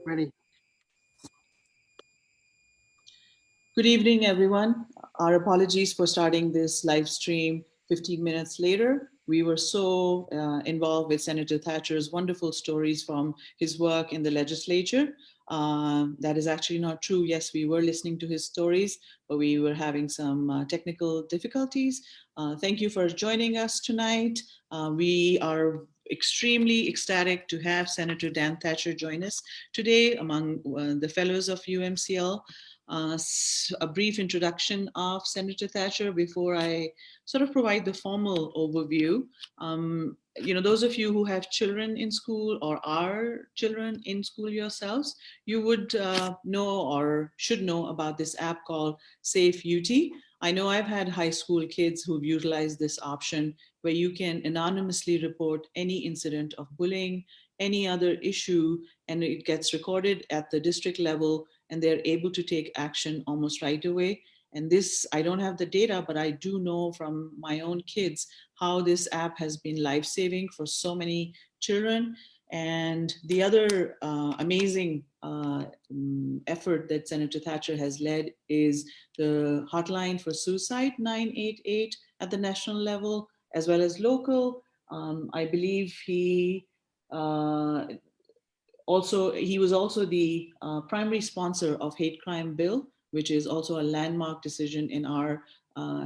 Ready. Good evening, everyone. Our apologies for starting this live stream 15 minutes later. We were so involved with Senator Thatcher's wonderful stories from his work in the legislature. That is actually not true. Yes, we were listening to his stories, but we were having some technical difficulties. Thank you for joining us tonight. We are extremely ecstatic to have Senator Dan Thatcher join us today among the fellows of UMCL. A brief introduction of Senator Thatcher before I sort of provide the formal overview. Those of you who have children in school or are children in school yourselves, you would know or should know about this app called Safe UT. I know I've had high school kids who've utilized this option where you can anonymously report any incident of bullying, any other issue, and it gets recorded at the district level and they're able to take action almost right away. And this, I don't have the data, but I do know from my own kids how this app has been life-saving for so many children. And the other amazing effort that Senator Thatcher has led is the hotline for suicide, 988 at the national level, as well as local. I believe he was also the primary sponsor of hate crime bill, which is also a landmark decision in our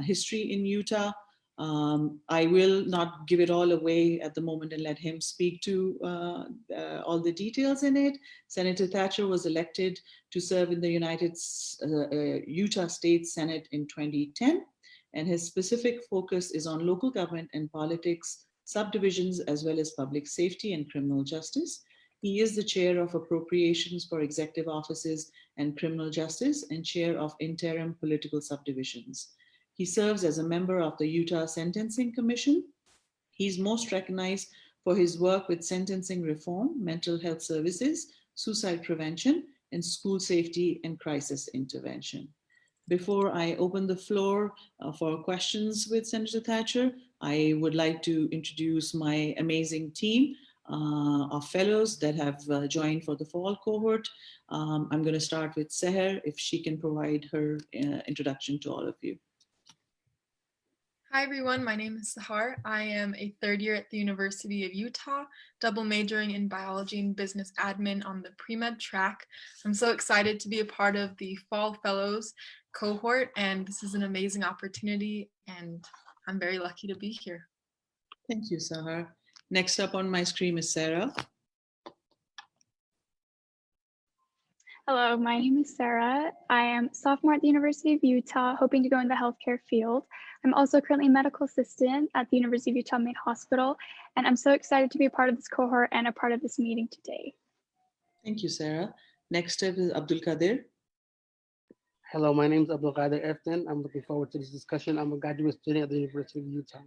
history in Utah. I will not give it all away at the moment and let him speak to all the details in it. Senator Thatcher was elected to serve in the Utah State Senate in 2010, and his specific focus is on local government and politics, subdivisions, as well as public safety and criminal justice. He is the chair of appropriations for executive offices and criminal justice and chair of interim political subdivisions. He serves as a member of the Utah Sentencing Commission. He's most recognized for his work with sentencing reform, mental health services, suicide prevention, and school safety and crisis intervention. Before I open the floor for questions with Senator Thatcher, I would like to introduce my amazing team of fellows that have joined for the fall cohort. I'm going to start with Seher, if she can provide her introduction to all of you. Hi everyone, my name is Sahar. I am a third year at the University of Utah, double majoring in biology and business admin on the pre-med track. I'm so excited to be a part of the Fall Fellows cohort, and this is an amazing opportunity, and I'm very lucky to be here. Thank you, Sahar. Next up on my screen is Sarah. Hello, my name is Sarah. I am a sophomore at the University of Utah, hoping to go in the healthcare field. I'm also currently a medical assistant at the University of Utah Main Hospital, and I'm so excited to be a part of this cohort and a part of this meeting today. Thank you, Sarah. Next up is Abdul Qadir. Hello, my name is Abdul Qadir Eftin. I'm looking forward to this discussion. I'm a graduate student at the University of Utah.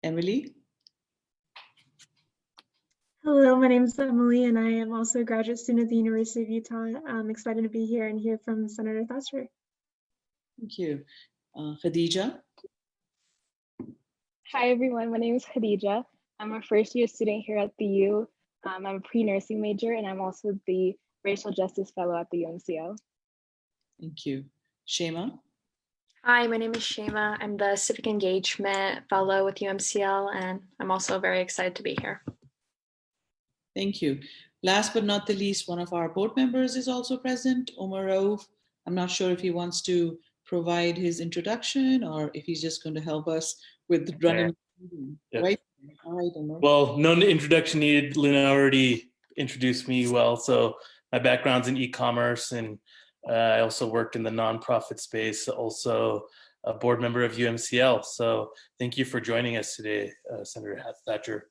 Emily. Hello, my name is Emily, and I am also a graduate student at the University of Utah. I'm excited to be here and hear from Senator Thatcher. Thank you. Khadija. Hi, everyone. My name is Khadija. I'm a first-year student here at the U. I'm a pre-nursing major, and I'm also the Racial Justice Fellow at the UMCL. Thank you. Shema. Hi, my name is Shema. I'm the Civic Engagement Fellow with UMCL, and I'm also very excited to be here. Thank you. Last but not the least, one of our board members is also present, Omar Raouf. I'm not sure if he wants to provide his introduction or if he's just going to help us with running. Yeah. Right? All right, Omar. Well, no introduction needed. Lina already introduced me well. So my background's in e-commerce, and I also worked in the nonprofit space, also a board member of UMCL. So thank you for joining us today, Senator Thatcher.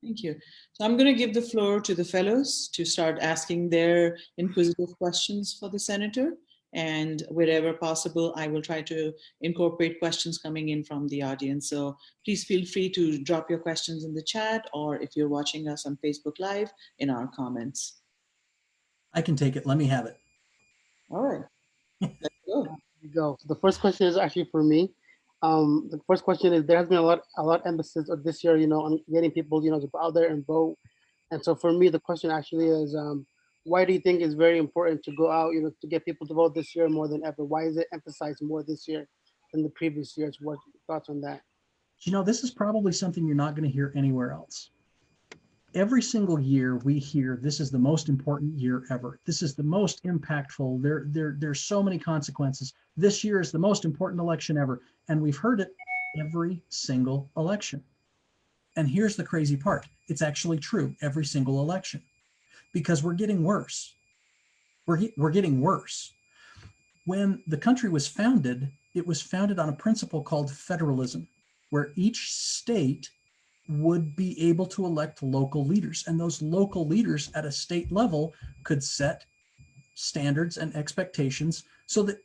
Thank you. So I'm going to give the floor to the fellows to start asking their inquisitive questions for the senator. And wherever possible, I will try to incorporate questions coming in from the audience. So please feel free to drop your questions in the chat, or if you're watching us on Facebook Live, in our comments. I can take it. Let me have it. All right. Let's go. Here we go. So the first question is actually for me. The first question is, there has been a lot emphasis of this year, on getting people, to go out there and vote. And so for me, the question actually is, why do you think it's very important to go out, to get people to vote this year more than ever? Why is it emphasized more this year than the previous years? What thoughts on that? This is probably something you're not going to hear anywhere else. Every single year we hear this is the most important year ever. This is the most impactful. There's so many consequences. This year is the most important election ever. And we've heard it every single election. And here's the crazy part. It's actually true every single election because we're getting worse. We're getting worse. When the country was founded, it was founded on a principle called federalism, where each state would be able to elect local leaders. And those local leaders at a state level could set standards and expectations so that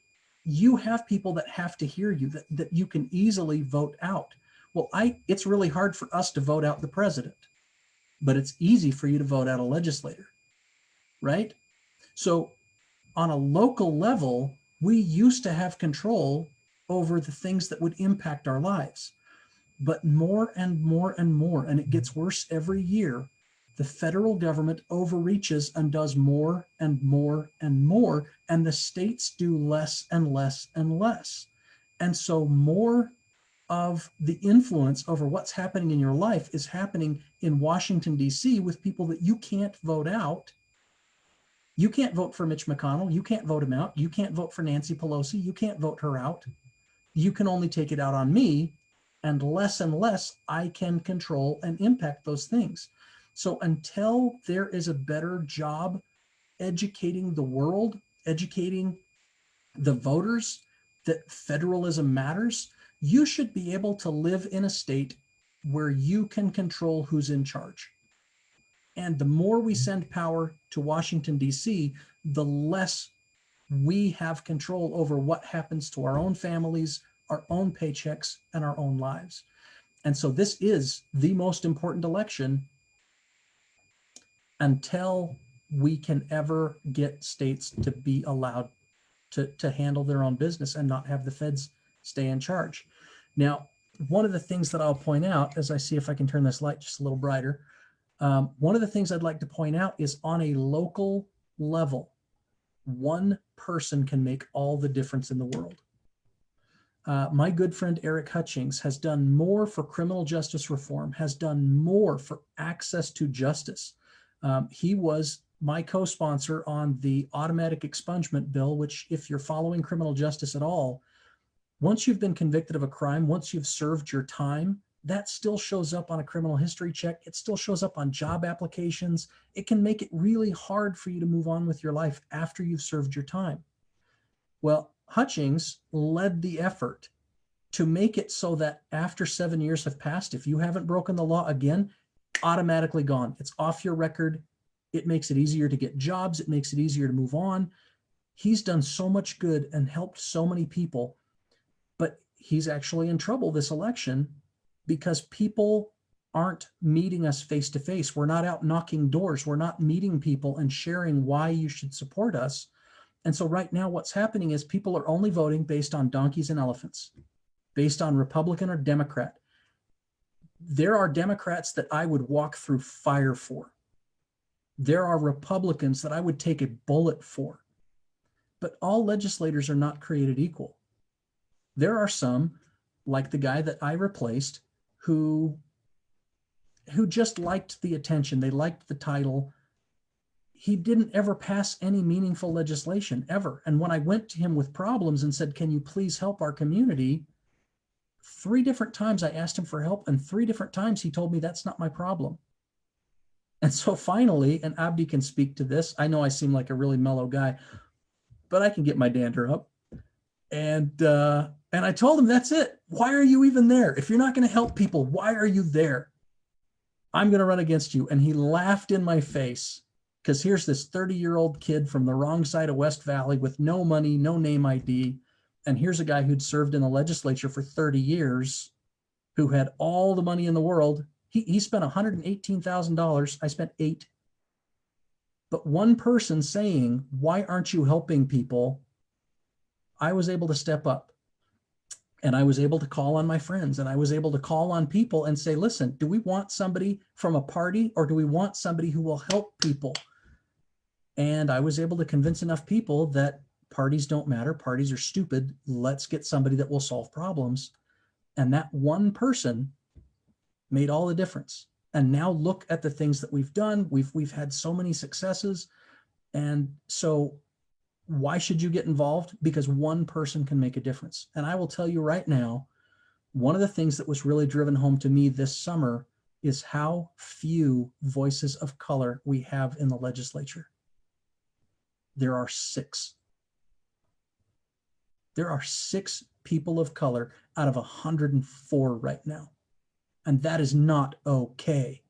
you have people that have to hear you, that you can easily vote out. Well, it's really hard for us to vote out the president, but it's easy for you to vote out a legislator, right? So on a local level, we used to have control over the things that would impact our lives. But more and more and more, and it gets worse every year, the federal government overreaches and does more and more and more, and the states do less and less and less. And so more of the influence over what's happening in your life is happening in Washington, D.C. with people that you can't vote out. You can't vote for Mitch McConnell. You can't vote him out. You can't vote for Nancy Pelosi. You can't vote her out. You can only take it out on me. And less I can control and impact those things. So until there is a better job educating the world, educating the voters that federalism matters, you should be able to live in a state where you can control who's in charge. And the more we send power to Washington, D.C., the less we have control over what happens to our own families, our own paychecks, and our own lives. And so this is the most important election until we can ever get states to be allowed to handle their own business and not have the feds stay in charge. Now, one of the things that I'll point out, as I see if I can turn this light just a little brighter, one of the things I'd like to point out is on a local level, one person can make all the difference in the world. My good friend Eric Hutchings has done more for criminal justice reform, has done more for access to justice. He was my co-sponsor on the automatic expungement bill, which, if you're following criminal justice at all, once you've been convicted of a crime, once you've served your time, that still shows up on a criminal history check. It still shows up on job applications. It can make it really hard for you to move on with your life after you've served your time. Well, Hutchings led the effort to make it so that after 7 years have passed, if you haven't broken the law again, automatically gone. It's off your record. It makes it easier to get jobs. It makes it easier to move on. He's done so much good and helped so many people, but he's actually in trouble this election because people aren't meeting us face to face. We're not out knocking doors. We're not meeting people and sharing why you should support us. And so right now what's happening is people are only voting based on donkeys and elephants, based on Republican or Democrat. There are Democrats that I would walk through fire for. There are Republicans that I would take a bullet for. But all legislators are not created equal. There are some, like the guy that I replaced, who just liked the attention. They liked the title. He didn't ever pass any meaningful legislation, ever. And when I went to him with problems and said, can you please help our community? 3 different times I asked him for help, and 3 different times he told me that's not my problem. And so finally, and Abdi can speak to this, I know I seem like a really mellow guy, but I can get my dander up. And I told him, that's it. Why are you even there? If you're not going to help people, why are you there? I'm going to run against you. And he laughed in my face, because here's this 30-year-old kid from the wrong side of West Valley with no money, no name ID. And here's a guy who'd served in the legislature for 30 years, who had all the money in the world. He spent $118,000. I spent $8,000. But one person saying, why aren't you helping people? I was able to step up. And I was able to call on my friends, and I was able to call on people and say, listen, do we want somebody from a party, or do we want somebody who will help people? And I was able to convince enough people that parties don't matter. Parties are stupid. Let's get somebody that will solve problems. And that one person made all the difference. And now look at the things that we've done. We've had so many successes. And so why should you get involved? Because one person can make a difference. And I will tell you right now, one of the things that was really driven home to me this summer is how few voices of color we have in the legislature. There are 6. There are 6 people of color out of 104 right now. And that is not okay.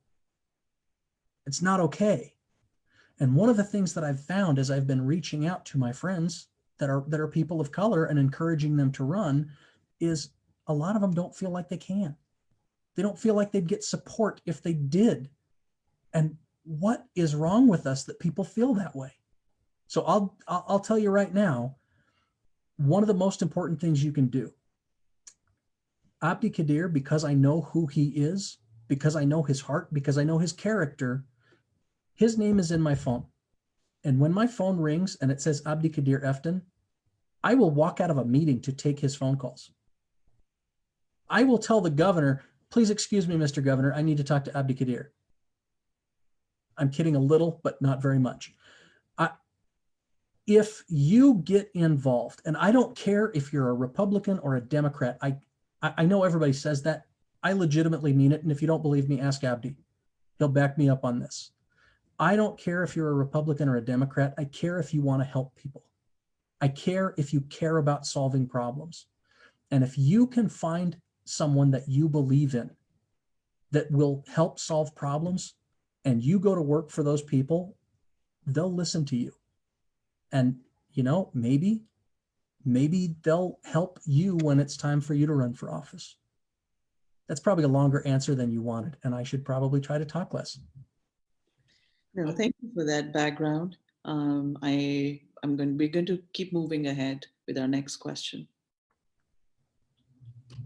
It's not okay. And one of the things that I've found as I've been reaching out to my friends that are people of color and encouraging them to run is a lot of them don't feel like they can. They don't feel like they'd get support if they did. And what is wrong with us that people feel that way? So I'll tell you right now, one of the most important things you can do, Abdi Kadir, because I know who he is, because I know his heart, because I know his character, his name is in my phone. And when my phone rings and it says Abdi Kadir Efton, I will walk out of a meeting to take his phone calls. I will tell the governor, please excuse me, Mr. Governor, I need to talk to Abdi Kadir. I'm kidding a little, but not very much. If you get involved, and I don't care if you're a Republican or a Democrat, I know everybody says that. I legitimately mean it. And if you don't believe me, ask Abdi. He'll back me up on this. I don't care if you're a Republican or a Democrat. I care if you want to help people. I care if you care about solving problems. And if you can find someone that you believe in that will help solve problems, and you go to work for those people, they'll listen to you. And, you know, maybe they'll help you when it's time for you to run for office. That's probably a longer answer than you wanted, and I should probably try to talk less. No, thank you for that background. We're going to keep moving ahead with our next question.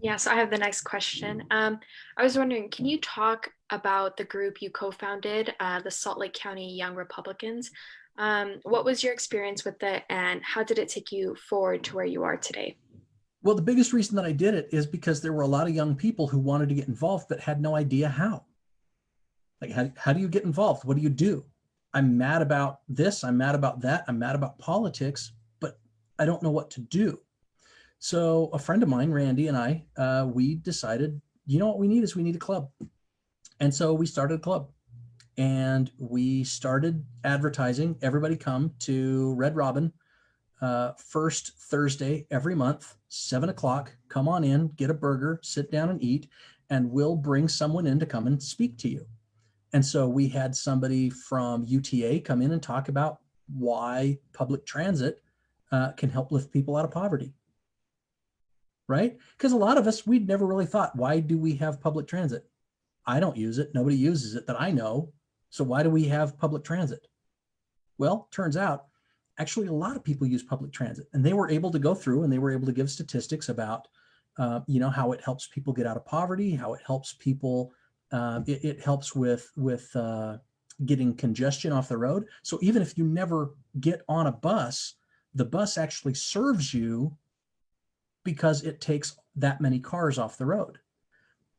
Yeah, so I have the next question. I was wondering, can you talk about the group you co-founded, the Salt Lake County Young Republicans? What was your experience with it, and how did it take you forward to where you are today? Well, the biggest reason that I did it is because there were a lot of young people who wanted to get involved but had no idea how. Like, how do you get involved? What do you do? I'm mad about this. I'm mad about that. I'm mad about politics, but I don't know what to do. So a friend of mine, Randy, and I, we decided, you know what we need is we need a club. And so we started a club. And we started advertising, everybody come to Red Robin, first Thursday every month, 7 o'clock, come on in, get a burger, sit down and eat, and we'll bring someone in to come and speak to you. And so we had somebody from UTA come in and talk about why public transit can help lift people out of poverty, right? Because a lot of us, we'd never really thought, why do we have public transit? I don't use it. Nobody uses it that I know. So why do we have public transit? Well, turns out, actually, a lot of people use public transit, and they were able to go through and they were able to give statistics about, how it helps people get out of poverty, how it helps people, it helps with getting congestion off the road. So even if you never get on a bus, the bus actually serves you because it takes that many cars off the road.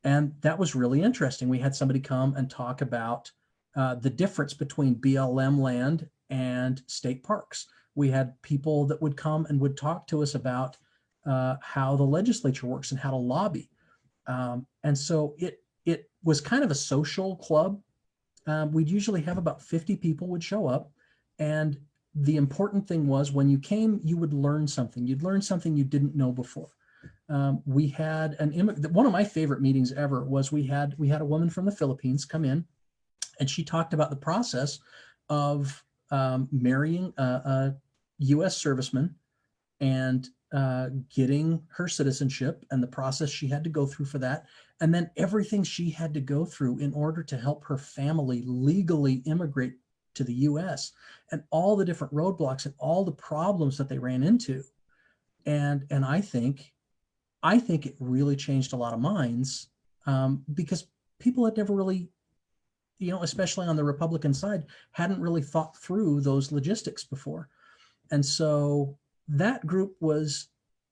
And that was really interesting. We had somebody come and talk about the difference between BLM land and state parks. We had people that would come and would talk to us about how the legislature works and how to lobby. And so it was kind of a social club. We'd usually have about 50 people would show up. And the important thing was when you came, you would learn something. You'd learn something you didn't know before. We had one of my favorite meetings ever was we had a woman from the Philippines come in, and she talked about the process of marrying a U.S. serviceman and getting her citizenship and the process she had to go through for that. And then everything she had to go through in order to help her family legally immigrate to the U.S. and all the different roadblocks and all the problems that they ran into. And I think I think it really changed a lot of minds because people had never really, especially on the Republican side, hadn't really thought through those logistics before. And so that group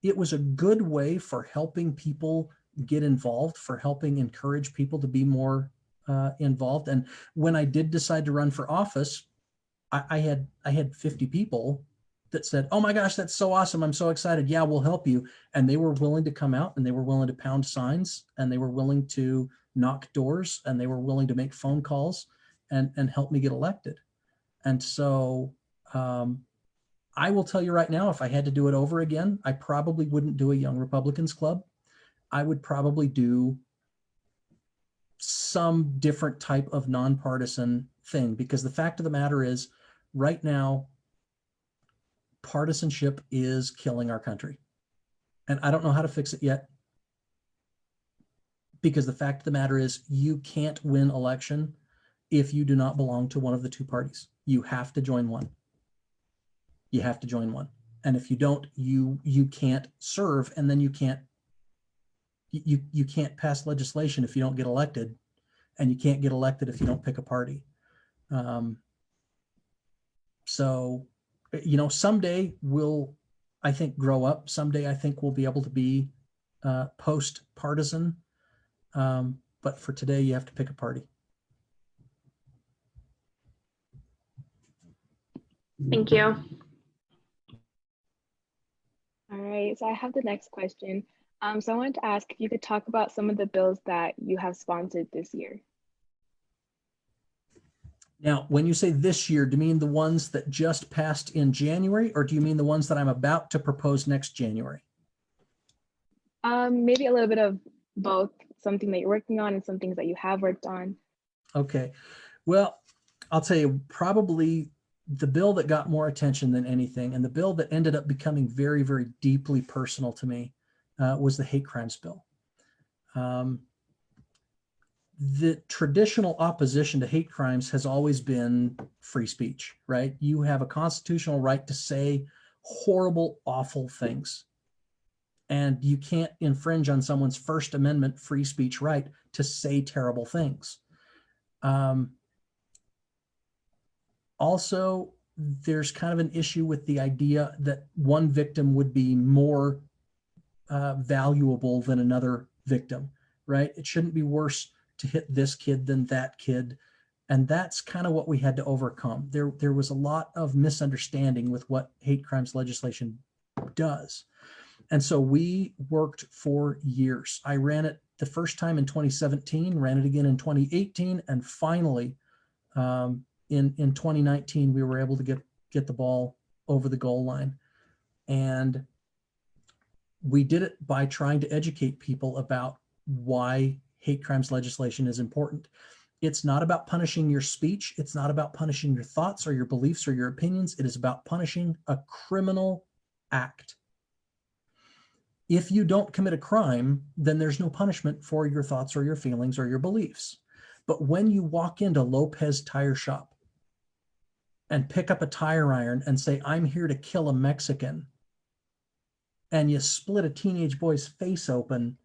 it was a good way for helping people get involved, for helping encourage people to be more involved. And when I did decide to run for office, I had 50 people that said, "Oh my gosh, that's so awesome. I'm so excited. Yeah, we'll help you." And they were willing to come out, and they were willing to pound signs, and they were willing to knock doors, and they were willing to make phone calls and help me get elected. And so I will tell you right now, if I had to do it over again, I probably wouldn't do a Young Republicans Club. I would probably do some different type of nonpartisan thing, because the fact of the matter is, right now, partisanship is killing our country. And I don't know how to fix it yet, because the fact of the matter is, you can't win election if you do not belong to one of the two parties. You have to join one. You have to join one. And if you don't, you can't serve, and then you can't pass legislation if you don't get elected, and you can't get elected if you don't pick a party. So, someday we'll, I think, grow up. Someday I think we'll be able to be post-partisan. But for today, you have to pick a party. Thank you. All right, so I have the next question. So I wanted to ask if you could talk about some of the bills that you have sponsored this year. Now, when you say this year, do you mean the ones that just passed in January, or do you mean the ones that I'm about to propose next January? Maybe a little bit of both, something that you're working on and some things that you have worked on. Okay. Well, I'll tell you, probably the bill that got more attention than anything, and the bill that ended up becoming very, very deeply personal to me, was the hate crimes bill. The traditional opposition to hate crimes has always been free speech, right? You have a constitutional right to say horrible, awful things. And you can't infringe on someone's First Amendment free speech right to say terrible things. Also, there's kind of an issue with the idea that one victim would be more valuable than another victim, right? It shouldn't be worse to hit this kid than that kid. And that's kind of what we had to overcome. There was a lot of misunderstanding with what hate crimes legislation does. And so we worked for years. I ran it the first time in 2017, ran it again in 2018, and finally in 2019, we were able to get the ball over the goal line. And we did it by trying to educate people about why hate crimes legislation is important. It's not about punishing your speech. It's not about punishing your thoughts or your beliefs or your opinions. It is about punishing a criminal act. If you don't commit a crime, then there's no punishment for your thoughts or your feelings or your beliefs. But when you walk into Lopez Tire Shop and pick up a tire iron and say, "I'm here to kill a Mexican," and you split a teenage boy's face open,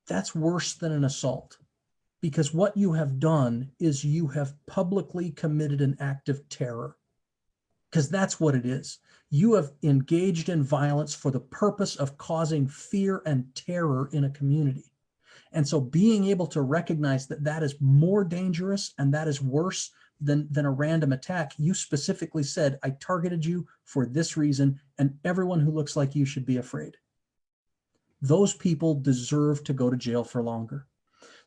that's worse than an assault, because what you have done is you have publicly committed an act of terror, because that's what it is. You have engaged in violence for the purpose of causing fear and terror in a community. And so being able to recognize that that is more dangerous and that is worse than a random attack. You specifically said, "I targeted you for this reason, and everyone who looks like you should be afraid." Those people deserve to go to jail for longer.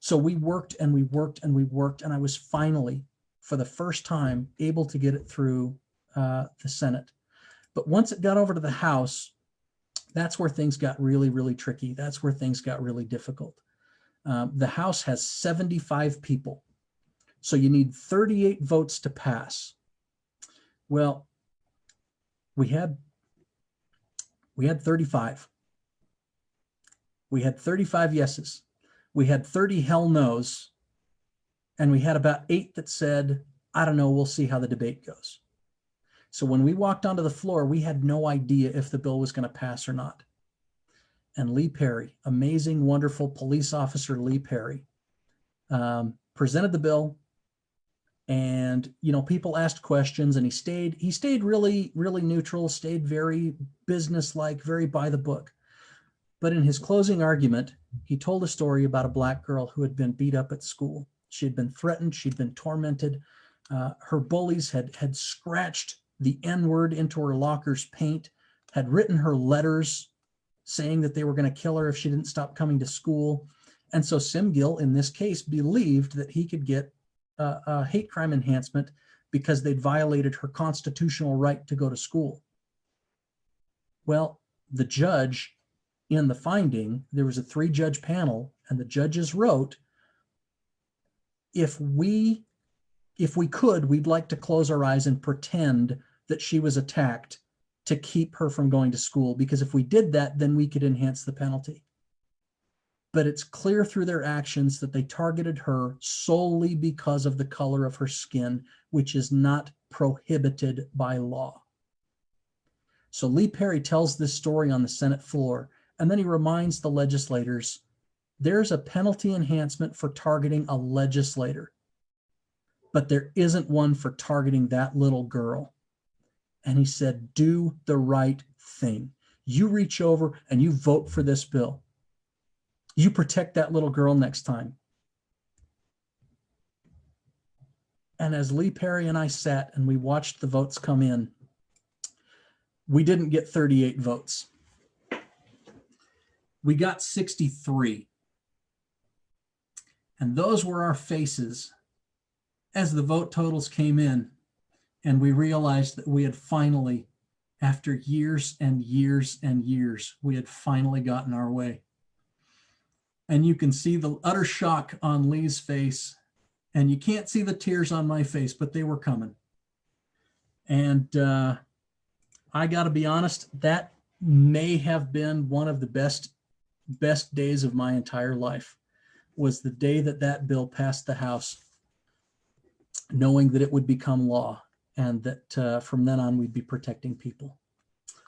So we worked and we worked and we worked, and I was finally, for the first time, able to get it through the Senate. But once it got over to the House, that's where things got really, really tricky. That's where things got really difficult. The House has 75 people. So you need 38 votes to pass. Well, we had 35. We had 35 yeses. We had 30 hell no's. And we had about 8 that said, "I don't know, we'll see how the debate goes." So when we walked onto the floor, we had no idea if the bill was going to pass or not. And Lee Perry, amazing, wonderful police officer Lee Perry, presented the bill. And, you know, people asked questions, and he stayed really, really neutral, stayed very businesslike, very by the book. But in his closing argument, he told a story about a Black girl who had been beat up at school. She had been threatened. She'd been tormented. Her bullies had scratched the N-word into her locker's paint, had written her letters saying that they were going to kill her if she didn't stop coming to school. And so Sim Gill, in this case, believed that he could get a hate crime enhancement because they'd violated her constitutional right to go to school. Well, the judge, in the finding, there was a 3-judge panel, and the judges wrote, if we could, we'd like to close our eyes and pretend that she was attacked to keep her from going to school, because if we did that, then we could enhance the penalty. But it's clear through their actions that they targeted her solely because of the color of her skin, which is not prohibited by law. So Lee Perry tells this story on the Senate floor, and then he reminds the legislators, there's a penalty enhancement for targeting a legislator, but there isn't one for targeting that little girl. And he said, do the right thing. You reach over and you vote for this bill. You protect that little girl next time. And as Lee Perry and I sat and we watched the votes come in, we didn't get 38 votes. We got 63. And those were our faces as the vote totals came in, and we realized that we had finally, after years and years and years, we had finally gotten our way. And you can see the utter shock on Lee's face, and you can't see the tears on my face, but they were coming. And I got to be honest, that may have been one of the best days of my entire life, was the day that that bill passed the House, knowing that it would become law, and that from then on we'd be protecting people.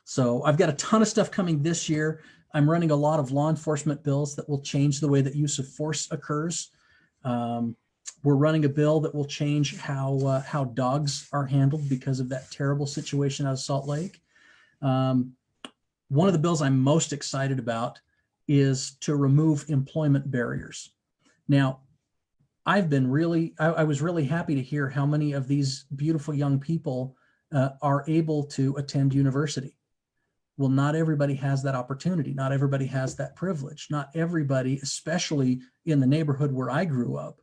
So I've got a ton of stuff coming this year. I'm running a lot of law enforcement bills that will change the way that use of force occurs. We're running a bill that will change how dogs are handled because of that terrible situation out of Salt Lake. One of the bills I'm most excited about is to remove employment barriers. Now, I was really happy to hear how many of these beautiful young people are able to attend university. Well, not everybody has that opportunity. Not everybody has that privilege. Not everybody, especially in the neighborhood where I grew up.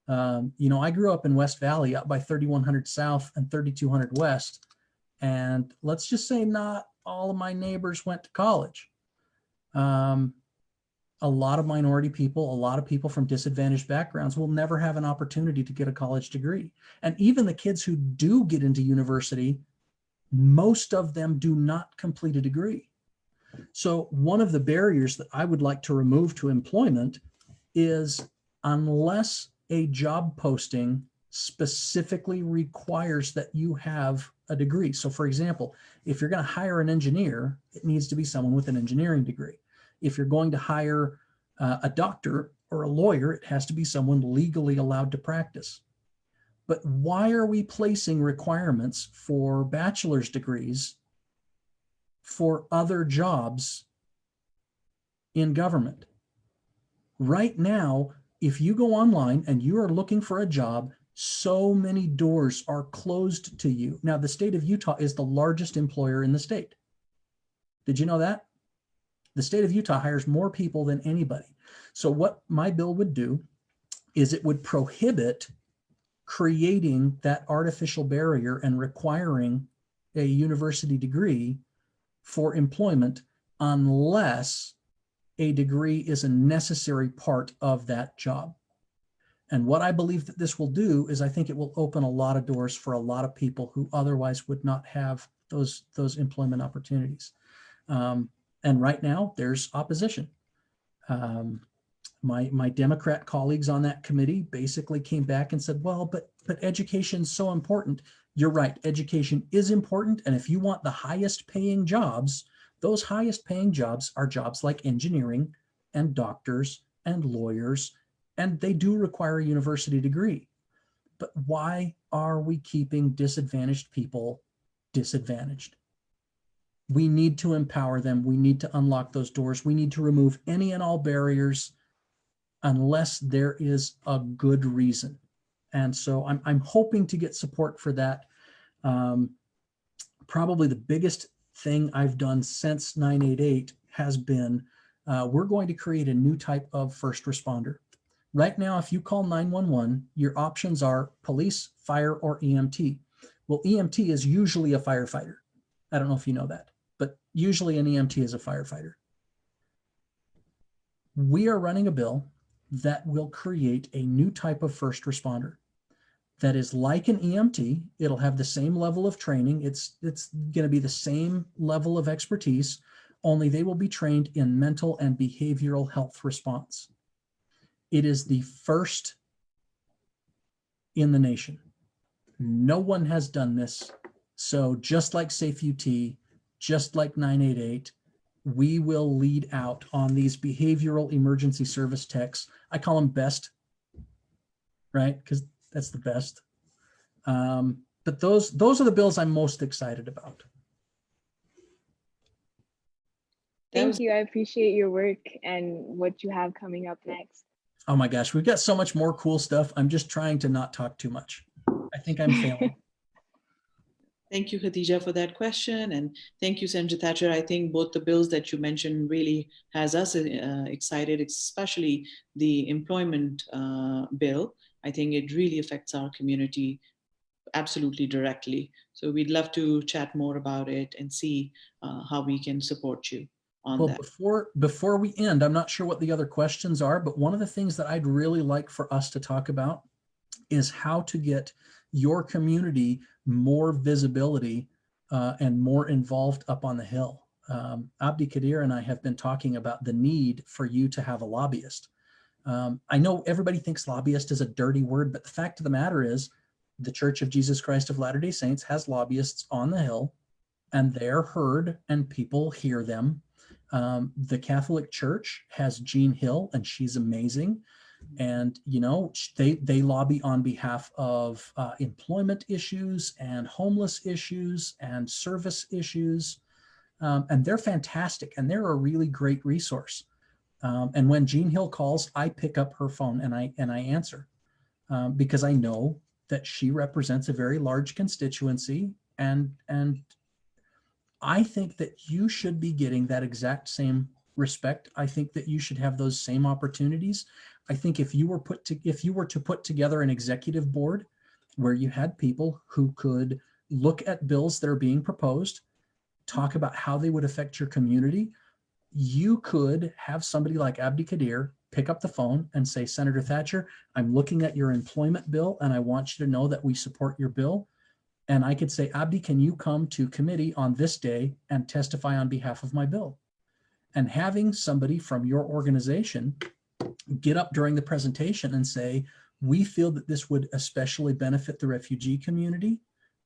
I grew up in West Valley, up by 3100 South and 3200 West. And let's just say not all of my neighbors went to college. A lot of minority people, a lot of people from disadvantaged backgrounds will never have an opportunity to get a college degree. And even the kids who do get into university, most of them do not complete a degree. So one of the barriers that I would like to remove to employment is, unless a job posting specifically requires that you have a degree. So for example, if you're going to hire an engineer, it needs to be someone with an engineering degree. If you're going to hire a doctor or a lawyer, it has to be someone legally allowed to practice. But why are we placing requirements for bachelor's degrees for other jobs in government? Right now, if you go online and you are looking for a job, so many doors are closed to you. Now, the state of Utah is the largest employer in the state. Did you know that? The state of Utah hires more people than anybody. So what my bill would do is it would prohibit creating that artificial barrier and requiring a university degree for employment unless a degree is a necessary part of that job. And what I believe that this will do is I think it will open a lot of doors for a lot of people who otherwise would not have those employment opportunities. And right now there's opposition. My Democrat colleagues on that committee basically came back and said, well, but education's so important. You're right, education is important. And if you want the highest paying jobs, those highest paying jobs are jobs like engineering and doctors and lawyers, and they do require a university degree. But why are we keeping disadvantaged people disadvantaged? We need to empower them. We need to unlock those doors. We need to remove any and all barriers unless there is a good reason. And so I'm hoping to get support for that. Probably the biggest thing I've done since 988 has been we're going to create a new type of first responder. Right now, if you call 911, your options are police, fire, or EMT. Well, EMT is usually a firefighter. I don't know if you know that, but usually an EMT is a firefighter. We are running a bill that will create a new type of first responder that is like an EMT. It'll have the same level of training. It's going to be the same level of expertise, only they will be trained in mental and behavioral health response. It is the first in the nation. No one has done this. So just like Safe UT, just like 988, we will lead out on these behavioral emergency service techs. I call them BEST, right? Because that's the best. But those are the bills I'm most excited about. Thank you. I appreciate your work and what you have coming up next. Oh my gosh, we've got so much more cool stuff. I'm just trying to not talk too much. I think I'm failing. Thank you, Khadija, for that question. And thank you, Senator Thatcher. I think both the bills that you mentioned really has us excited, especially the employment bill. I think it really affects our community absolutely directly. So we'd love to chat more about it and see how we can support you on that. Before we end, I'm not sure what the other questions are, but one of the things that I'd really like for us to talk about is how to get your community more visibility and more involved up on the Hill. Abdi Kadir and I have been talking about the need for you to have a lobbyist. I know everybody thinks lobbyist is a dirty word, but the fact of the matter is the Church of Jesus Christ of Latter-day Saints has lobbyists on the Hill, and they're heard and people hear them. The Catholic Church has Jean Hill, and she's amazing. And, you know, they lobby on behalf of employment issues and homeless issues and service issues. And they're fantastic, and they're a really great resource. And when Jean Hill calls, I pick up her phone and I answer because I know that she represents a very large constituency. And I think that you should be getting that exact same respect. I think that you should have those same opportunities. I think if you were to put together an executive board where you had people who could look at bills that are being proposed, talk about how they would affect your community, you could have somebody like Abdi Kadir pick up the phone and say, Senator Thatcher, I'm looking at your employment bill and I want you to know that we support your bill. And I could say, Abdi, can you come to committee on this day and testify on behalf of my bill? And having somebody from your organization get up during the presentation and say, we feel that this would especially benefit the refugee community.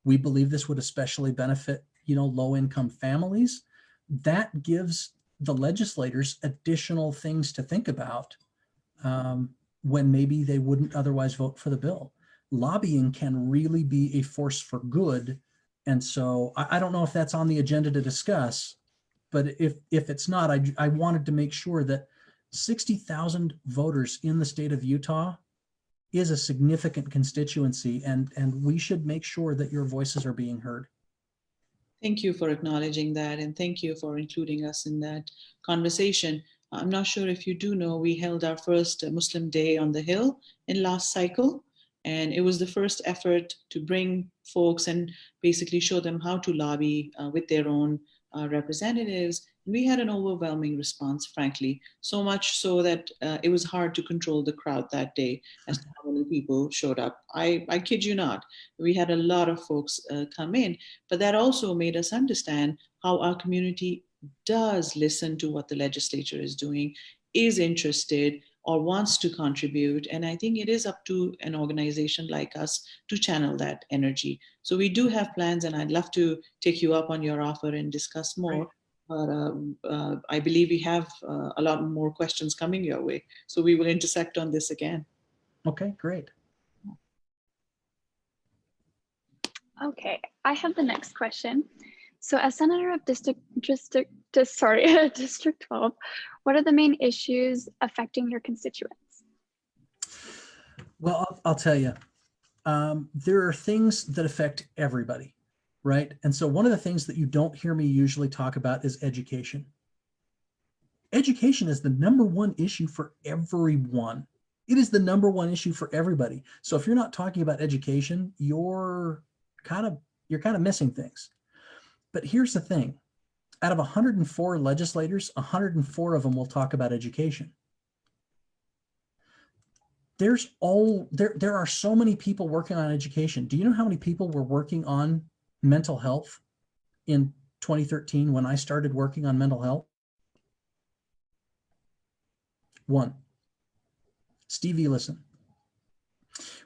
We believe this would especially benefit, low-income families. That gives the legislators additional things to think about when maybe they wouldn't otherwise vote for the bill. Lobbying can really be a force for good. And so I don't know if that's on the agenda to discuss, but if it's not, I wanted to make sure that 60,000 voters in the state of Utah is a significant constituency, and we should make sure that your voices are being heard. Thank you for acknowledging that, and thank you for including us in that conversation. I'm not sure if you do know, we held our first Muslim Day on the Hill in last cycle, and it was the first effort to bring folks and basically show them how to lobby with their own representatives. We had an overwhelming response, frankly, so much so that it was hard to control the crowd that day as to how many people showed up. I kid you not, we had a lot of folks come in, but that also made us understand how our community does listen to what the legislature is doing, is interested, or wants to contribute. And I think it is up to an organization like us to channel that energy. So we do have plans, and I'd love to take you up on your offer and discuss more. But I believe we have a lot more questions coming your way. So we will intersect on this again. Okay, great. Okay, I have the next question. So as Senator of District 12, what are the main issues affecting your constituents? Well, I'll tell you, there are things that affect everybody, right? And so one of the things that you don't hear me usually talk about is education. Education is the #1 issue for everyone. It is the #1 issue for everybody. So if you're not talking about education, you're kind of missing things. But here's the thing. Out of 104 legislators, 104 of them will talk about education. There are so many people working on education. Do you know how many people were working on mental health in 2013 when I started working on mental health? 1. Steve Elison.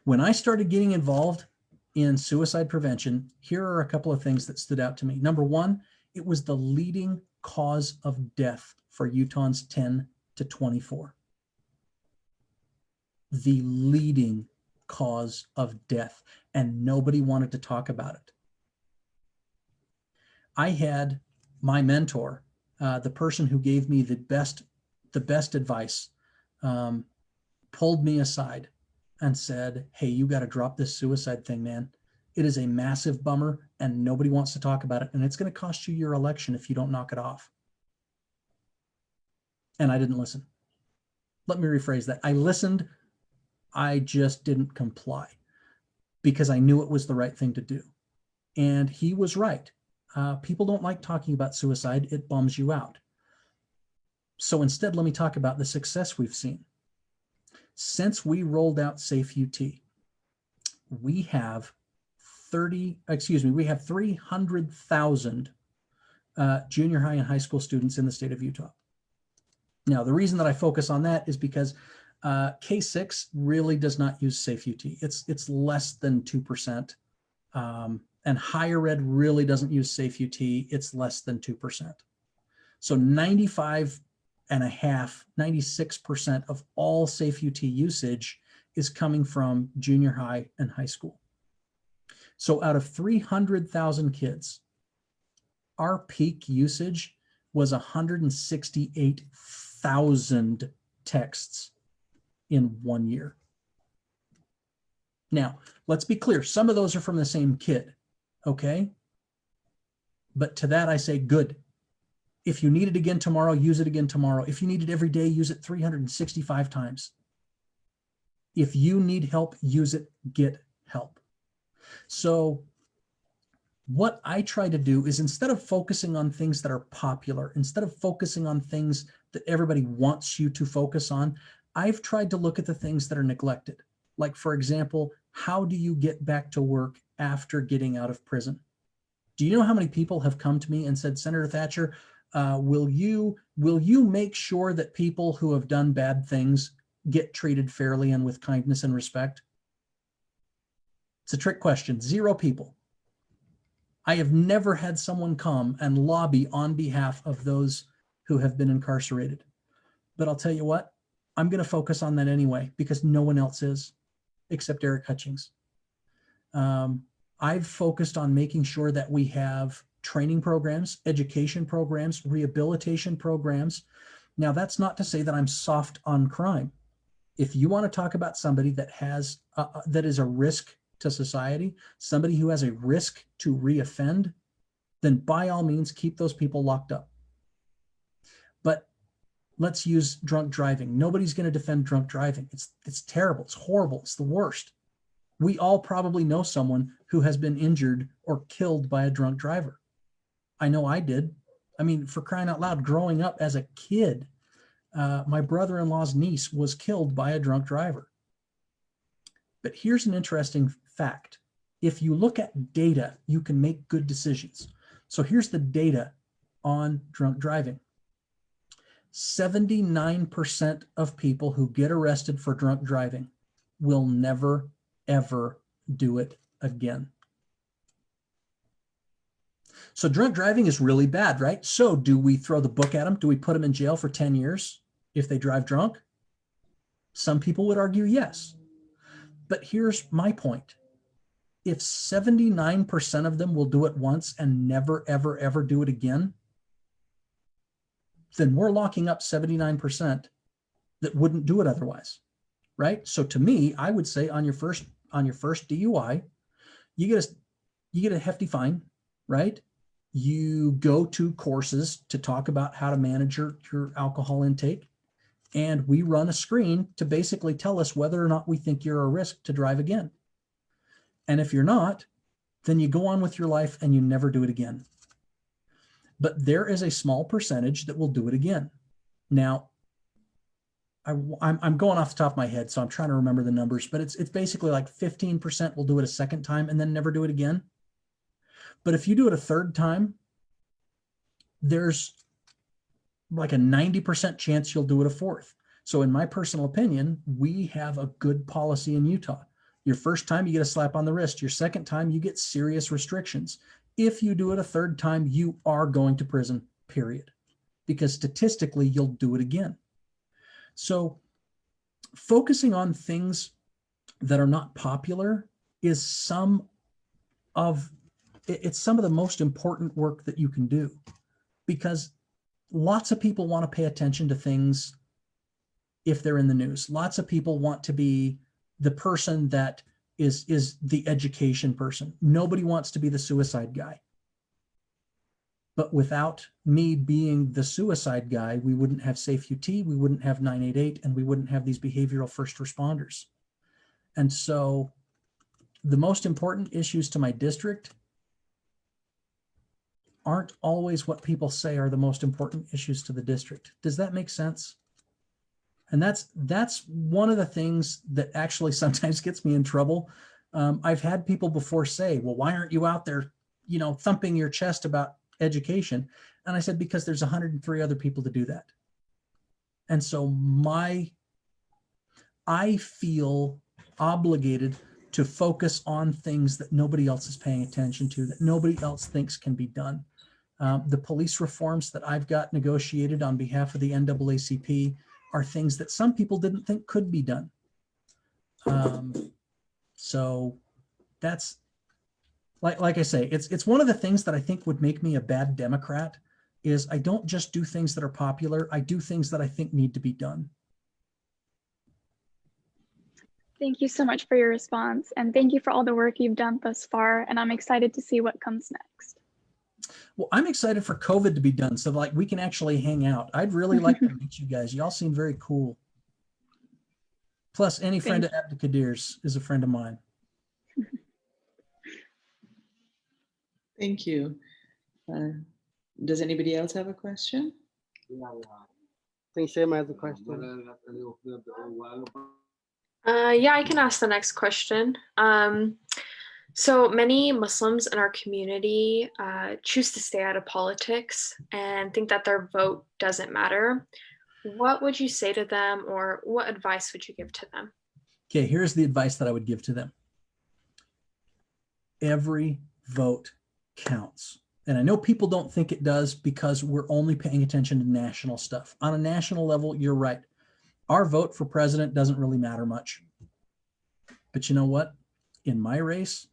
When I started getting involved in suicide prevention, here are a couple of things that stood out to me. #1, it was the leading cause of death for Utahns 10 to 24. The leading cause of death, and nobody wanted to talk about it. I had my mentor, the person who gave me the best advice, pulled me aside and said, hey, you got to drop this suicide thing, man. It is a massive bummer and nobody wants to talk about it. And it's going to cost you your election if you don't knock it off. And I didn't listen. Let me rephrase that. I listened. I just didn't comply because I knew it was the right thing to do. And he was right. People don't like talking about suicide. It bums you out. So instead, let me talk about the success we've seen. Since we rolled out Safe UT, we have 300,000 junior high and high school students in the state of Utah. Now, the reason that I focus on that is because K-6 really does not use Safe UT. It's less than 2%. And higher ed really doesn't use Safe UT. It's less than 2%. So 96% of all Safe UT usage is coming from junior high and high school. So out of 300,000 kids, our peak usage was 168,000 texts in 1 year. Now, let's be clear. Some of those are from the same kid, okay? But to that I say, good. If you need it again tomorrow, use it again tomorrow. If you need it every day, use it 365 times. If you need help, use it, get help. So what I try to do is, instead of focusing on things that are popular, instead of focusing on things that everybody wants you to focus on, I've tried to look at the things that are neglected. Like, for example, how do you get back to work after getting out of prison? Do you know how many people have come to me and said, Senator Thatcher, will you make sure that people who have done bad things get treated fairly and with kindness and respect? It's a trick question. 0 people. I have never had someone come and lobby on behalf of those who have been incarcerated. But I'll tell you what, I'm going to focus on that anyway, because no one else is, except Eric Hutchings. I've focused on making sure that we have training programs, education programs, rehabilitation programs. Now, that's not to say that I'm soft on crime. If you want to talk about somebody that has that is a risk to society, somebody who has a risk to reoffend, then by all means keep those people locked up. But let's use drunk driving. Nobody's going to defend drunk driving. It's terrible. It's horrible. It's the worst. We all probably know someone who has been injured or killed by a drunk driver. I know I did. I mean, for crying out loud, growing up as a kid, my brother-in-law's niece was killed by a drunk driver. But here's an interesting fact. If you look at data, you can make good decisions. So here's the data on drunk driving. 79% of people who get arrested for drunk driving will never, ever do it again. So drunk driving is really bad, right? So do we throw the book at them? Do we put them in jail for 10 years if they drive drunk? Some people would argue yes. But here's my point. If 79% of them will do it once and never, ever, ever do it again, then we're locking up 79% that wouldn't do it otherwise, right? So to me, I would say on your first DUI, you get a hefty fine, right? You go to courses to talk about how to manage your alcohol intake, and we run a screen to basically tell us whether or not we think you're a risk to drive again. And if you're not, then you go on with your life and you never do it again. But there is a small percentage that will do it again. Now, I'm going off the top of my head, so I'm trying to remember the numbers, but it's basically like 15% will do it a second time and then never do it again. But if you do it a third time, there's like a 90% chance you'll do it a fourth. So in my personal opinion, we have a good policy in Utah. Your first time, you get a slap on the wrist. Your second time, you get serious restrictions. If you do it a third time, you are going to prison, period. Because statistically, you'll do it again. So focusing on things that are not popular is some of the most important work that you can do, because lots of people want to pay attention to things if they're in the news. Lots of people want to be the person that is the education person. Nobody wants to be the suicide guy. But without me being the suicide guy, we wouldn't have Safe UT, we wouldn't have 988, and we wouldn't have these behavioral first responders. And so the most important issues to my district aren't always what people say are the most important issues to the district. Does that make sense? And that's one of the things that actually sometimes gets me in trouble. I've had people before say, well, why aren't you out there, thumping your chest about education? And I said, because there's 103 other people to do that. And so I feel obligated to focus on things that nobody else is paying attention to, that nobody else thinks can be done. The police reforms that I've got negotiated on behalf of the NAACP are things that some people didn't think could be done. So that's, like I say, it's one of the things that I think would make me a bad Democrat is I don't just do things that are popular. I do things that I think need to be done. Thank you so much for your response, and thank you for all the work you've done thus far, and I'm excited to see what comes next. Well, I'm excited for COVID to be done so like we can actually hang out. I'd really like to meet you guys. Y'all seem very cool. Plus, any friend of Abdicadir's is a friend of mine. Thank you. Does anybody else have a question? I think Shema has a question. Yeah, I can ask the next question. So many Muslims in our community choose to stay out of politics and think that their vote doesn't matter. What would you say to them, or what advice would you give to them? Okay, here's the advice that I would give to them. Every vote counts. And I know people don't think it does because we're only paying attention to national stuff. On a national level, you're right. Our vote for president doesn't really matter much. But you know what? In my race,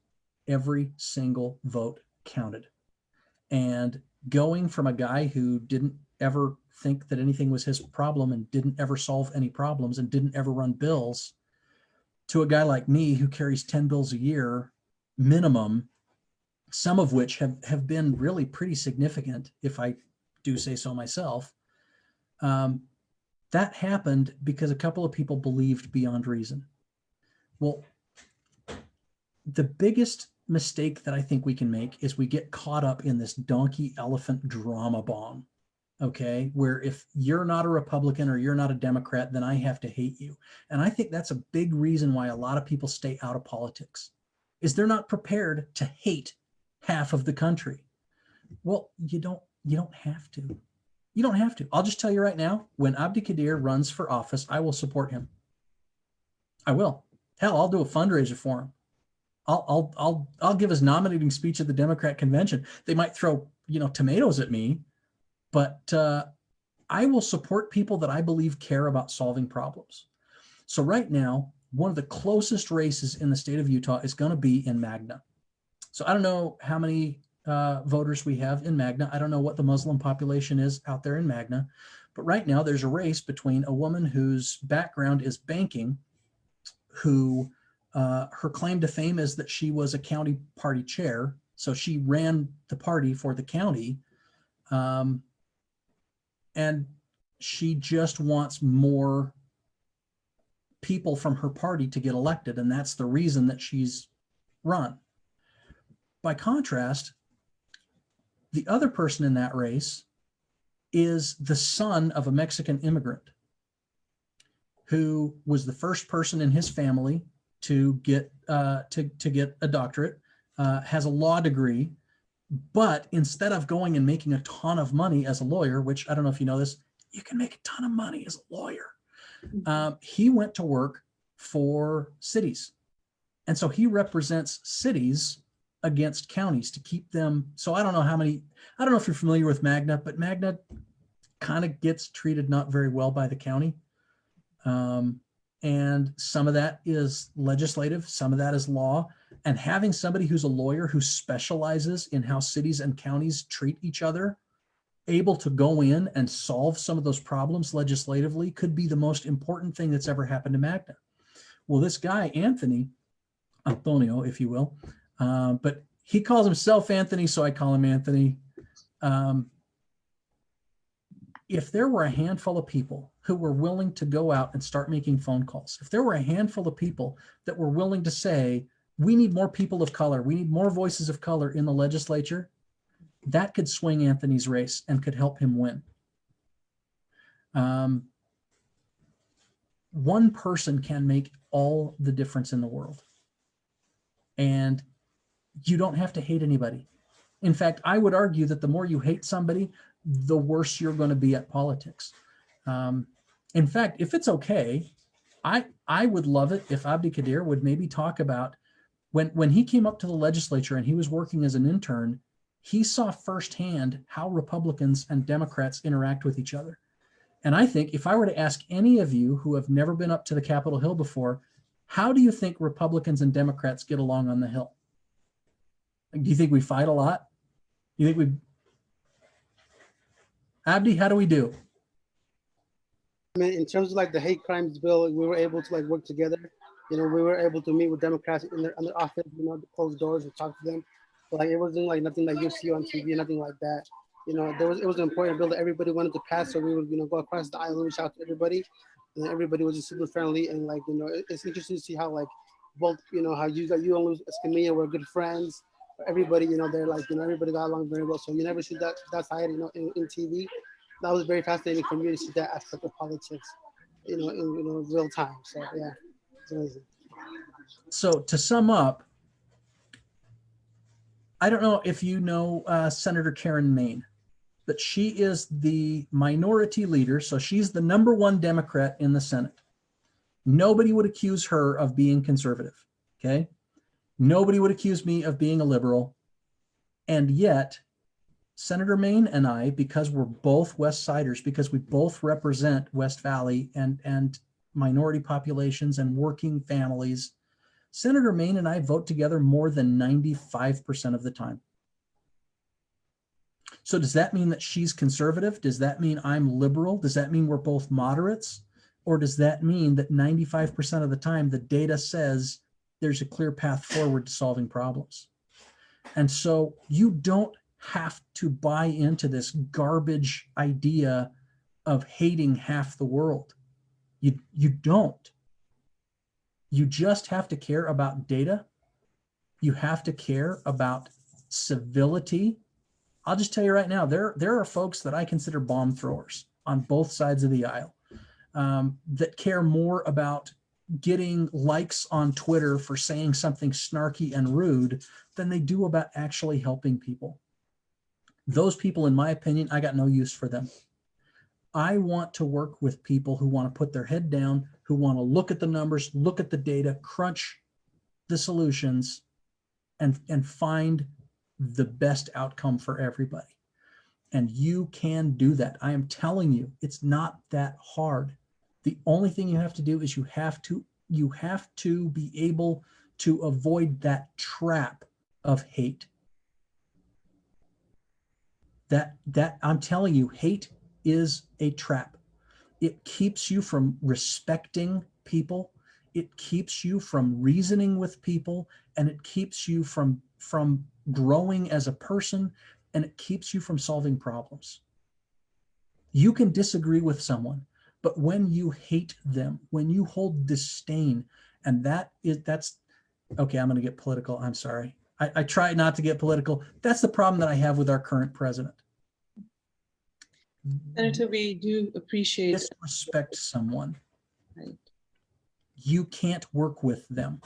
every single vote counted. And going from a guy who didn't ever think that anything was his problem and didn't ever solve any problems and didn't ever run bills to a guy like me who carries 10 bills a year minimum, some of which have been really pretty significant, if I do say so myself. That happened because a couple of people believed beyond reason. Well, the biggest mistake that I think we can make is we get caught up in this donkey elephant drama bomb, okay? Where if you're not a Republican or you're not a Democrat, then I have to hate you. And I think that's a big reason why a lot of people stay out of politics, is they're not prepared to hate half of the country. Well, you don't have to. You don't have to. I'll just tell you right now, when Abdi Kadir runs for office, I will support him. I will. Hell, I'll do a fundraiser for him. I'll give his nominating speech at the Democrat convention. They might throw, tomatoes at me, but I will support people that I believe care about solving problems. So right now, one of the closest races in the state of Utah is going to be in Magna. So I don't know how many voters we have in Magna. I don't know what the Muslim population is out there in Magna, but right now there's a race between a woman whose background is banking, who her claim to fame is that she was a county party chair. So she ran the party for the county. And she just wants more people from her party to get elected. And that's the reason that she's run. By contrast, the other person in that race is the son of a Mexican immigrant who was the first person in his family to get a doctorate, has a law degree, but instead of going and making a ton of money as a lawyer, which I don't know if you know this, you can make a ton of money as a lawyer. He went to work for cities. And so he represents cities against counties to keep them. So I don't know if you're familiar with Magna, but Magna kind of gets treated not very well by the county. And some of that is legislative, some of that is law. And having somebody who's a lawyer who specializes in how cities and counties treat each other, able to go in and solve some of those problems legislatively, could be the most important thing that's ever happened to Magna. Well, this guy, Antonio, if you will, but he calls himself Anthony, so I call him Anthony. If there were a handful of people who were willing to go out and start making phone calls, if there were a handful of people that were willing to say, we need more people of color, we need more voices of color in the legislature, that could swing Anthony's race and could help him win. One person can make all the difference in the world. And you don't have to hate anybody. In fact, I would argue that the more you hate somebody, the worse you're going to be at politics. In fact, if it's okay, I would love it if Abdi Kadir would maybe talk about when he came up to the legislature and he was working as an intern, he saw firsthand how Republicans and Democrats interact with each other. And I think if I were to ask any of you who have never been up to the Capitol Hill before, how do you think Republicans and Democrats get along on the Hill? Do you think we fight a lot? You think we... Abdi, how do we do? I mean, in terms of like the hate crimes bill, we were able to like work together. We were able to meet with Democrats in their office, closed doors and talk to them. But like it wasn't like nothing like you see on TV, nothing like that. It was an important bill that everybody wanted to pass, so we would go across the aisle and reach out to everybody, and then everybody was just super friendly and like it's interesting to see how like both how you and Luis Escamilla were good friends. Everybody they're like everybody got along very well. So you never see that side in TV. That was very fascinating for me to see that aspect of politics, in real time. So yeah, it's amazing. So to sum up, I don't know if you know Senator Karen Maine, but she is the minority leader. So she's the #1 Democrat in the Senate. Nobody would accuse her of being conservative, okay? Nobody would accuse me of being a liberal. And yet, Senator Maine and I, because we're both West Siders, because we both represent West Valley and minority populations and working families, Senator Maine and I vote together more than 95% of the time. So does that mean that she's conservative? Does that mean I'm liberal? Does that mean we're both moderates? Or does that mean that 95% of the time the data says there's a clear path forward to solving problems? And so you don't have to buy into this garbage idea of hating half the world. You don't. You just have to care about data. You have to care about civility. I'll just tell you right now, there are folks that I consider bomb throwers on both sides of the aisle that care more about getting likes on Twitter for saying something snarky and rude than they do about actually helping people. Those people, in my opinion, I got no use for them. I want to work with people who want to put their head down, who want to look at the numbers, look at the data, crunch the solutions, and find the best outcome for everybody. And you can do that. I am telling you, it's not that hard. The only thing you have to do is you have to be able to avoid that trap of hate. That I'm telling you, hate is a trap. It keeps you from respecting people. It keeps you from reasoning with people, and it keeps you from growing as a person, and it keeps you from solving problems. You can disagree with someone, but when you hate them, when you hold disdain, and that's okay, I'm going to get political. I'm sorry. I try not to get political. That's the problem that I have with our current president. Senator, we do appreciate. Disrespect someone. Right. You can't work with them.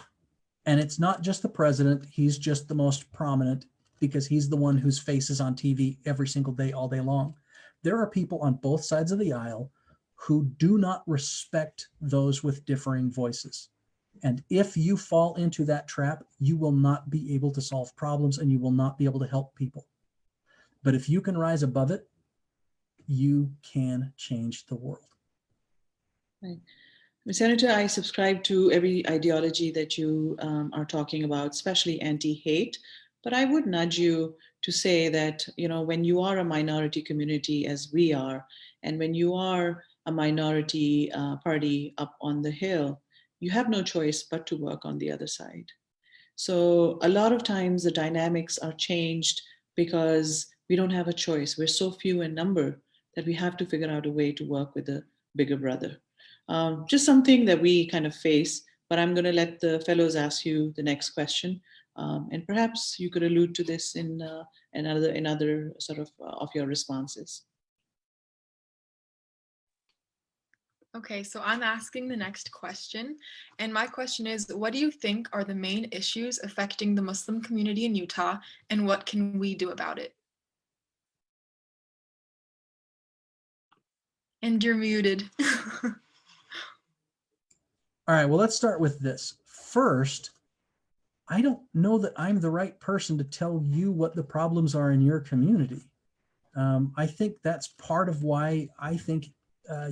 And it's not just the president. He's just the most prominent because he's the one whose face is on TV every single day, all day long. There are people on both sides of the aisle who do not respect those with differing voices. And if you fall into that trap, you will not be able to solve problems and you will not be able to help people. But if you can rise above it, you can change the world. Right. Senator, I subscribe to every ideology that you are talking about, especially anti-hate. But I would nudge you to say that, when you are a minority community as we are, and when you are a minority party up on the Hill, you have no choice but to work on the other side. So a lot of times the dynamics are changed because we don't have a choice. We're so few in number that we have to figure out a way to work with a bigger brother. Just something that we kind of face, but I'm going to let the fellows ask you the next question. And perhaps you could allude to this in another sort of your responses. Okay, so I'm asking the next question. And my question is, what do you think are the main issues affecting the Muslim community in Utah, and what can we do about it? And you're muted. All right, well, let's start with this. First, I don't know that I'm the right person to tell you what the problems are in your community. I think that's part of why I think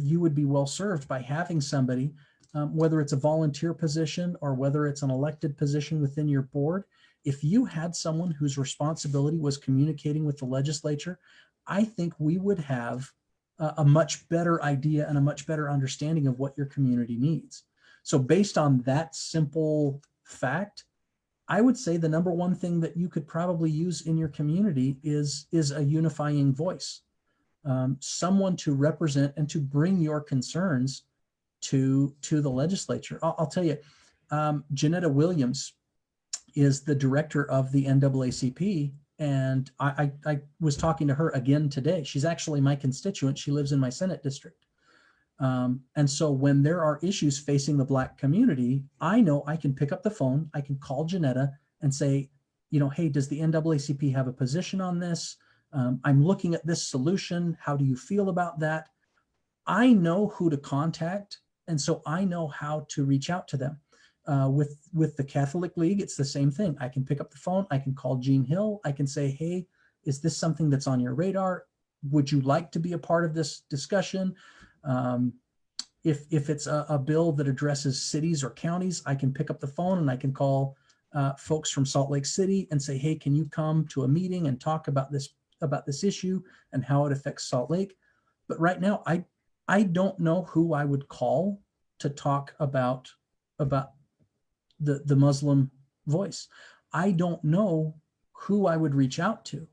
you would be well served by having somebody, whether it's a volunteer position or whether it's an elected position within your board. If you had someone whose responsibility was communicating with the legislature, I think we would have a much better idea and a much better understanding of what your community needs. So based on that simple fact, I would say the number one thing that you could probably use in your community is a unifying voice. Someone to represent and to bring your concerns to the legislature. I'll tell you, Janetta Williams is the director of the NAACP, and I was talking to her again today. She's actually my constituent. She lives in my Senate district. And so when there are issues facing the Black community, I know I can pick up the phone, I can call Janetta and say, hey, does the NAACP have a position on this? I'm looking at this solution. How do you feel about that? I know who to contact, and so I know how to reach out to them. With the Catholic League, it's the same thing. I can pick up the phone. I can call Jean Hill. I can say, hey, is this something that's on your radar? Would you like to be a part of this discussion? If it's a bill that addresses cities or counties, I can pick up the phone and I can call folks from Salt Lake City and say, hey, can you come to a meeting and talk about this issue and how it affects Salt Lake? But right now, I don't know who I would call to talk about the Muslim voice. I don't know who I would reach out to.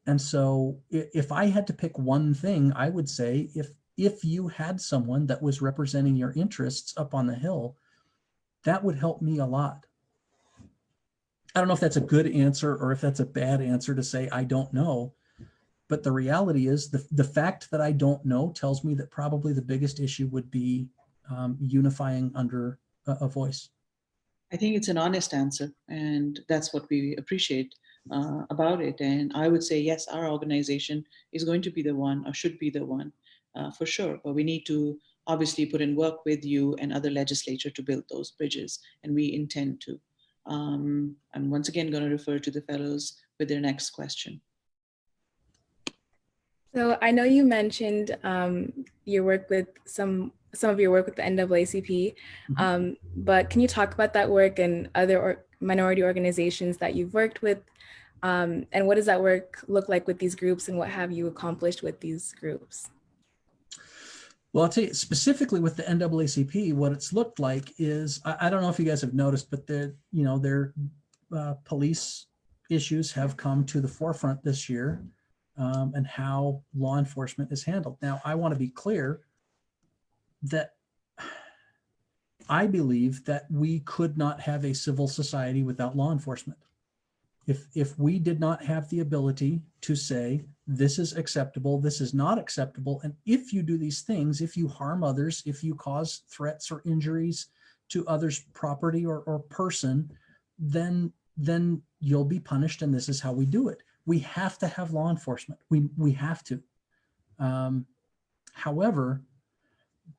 And so if I had to pick one thing, I would say if you had someone that was representing your interests up on the Hill, that would help me a lot. I don't know if that's a good answer or if that's a bad answer to say, I don't know. But the reality is the fact that I don't know tells me that probably the biggest issue would be unifying under a voice. I think it's an honest answer, and that's what we appreciate about it. And I would say, yes, our organization is going to be the one, or should be the one, for sure. But we need to obviously put in work with you and other legislature to build those bridges, and we intend to. I'm once again going to refer to the fellows with their next question. So I know you mentioned your work with some of your work with the NAACP, but can you talk about that work and other minority organizations that you've worked with, and what does that work look like with these groups, and what have you accomplished with these groups? Well, I'll tell you specifically with the NAACP, what it's looked like is, I don't know if you guys have noticed, but their police issues have come to the forefront this year, and how law enforcement is handled. Now, I want to be clear that I believe that we could not have a civil society without law enforcement. If we did not have the ability to say, this is acceptable, this is not acceptable, and if you do these things, if you harm others, if you cause threats or injuries to others' property or person, then you'll be punished, and this is how we do it. We have to have law enforcement. We have to. However,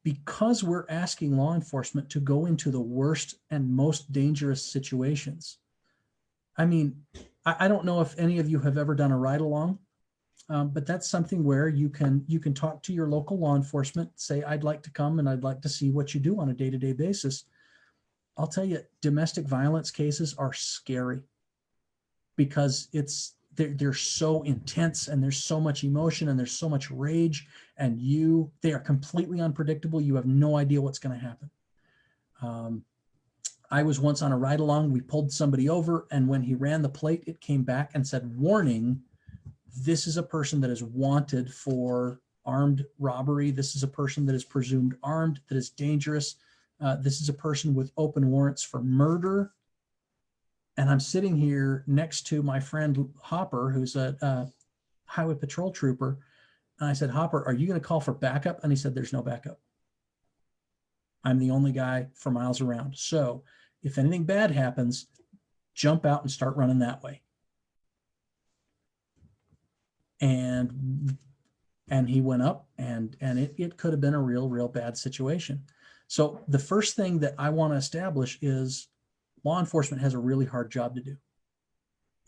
because we're asking law enforcement to go into the worst and most dangerous situations, I mean, I don't know if any of you have ever done a ride along, but that's something where you can talk to your local law enforcement, say, I'd like to come and I'd like to see what you do on a day-to-day basis. I'll tell you, domestic violence cases are scary because they're so intense, and there's so much emotion, and there's so much rage, and they are completely unpredictable. You have no idea what's going to happen. I was once on a ride along, we pulled somebody over, and when he ran the plate, it came back and said, warning, this is a person that is wanted for armed robbery. This is a person that is presumed armed, that is dangerous. This is a person with open warrants for murder. And I'm sitting here next to my friend Hopper, who's a highway patrol trooper. And I said, Hopper, are you going to call for backup? And he said, there's no backup. I'm the only guy for miles around. So if anything bad happens, jump out and start running that way. And he went up, and it could have been a real bad situation. So the first thing that I want to establish is law enforcement has a really hard job to do.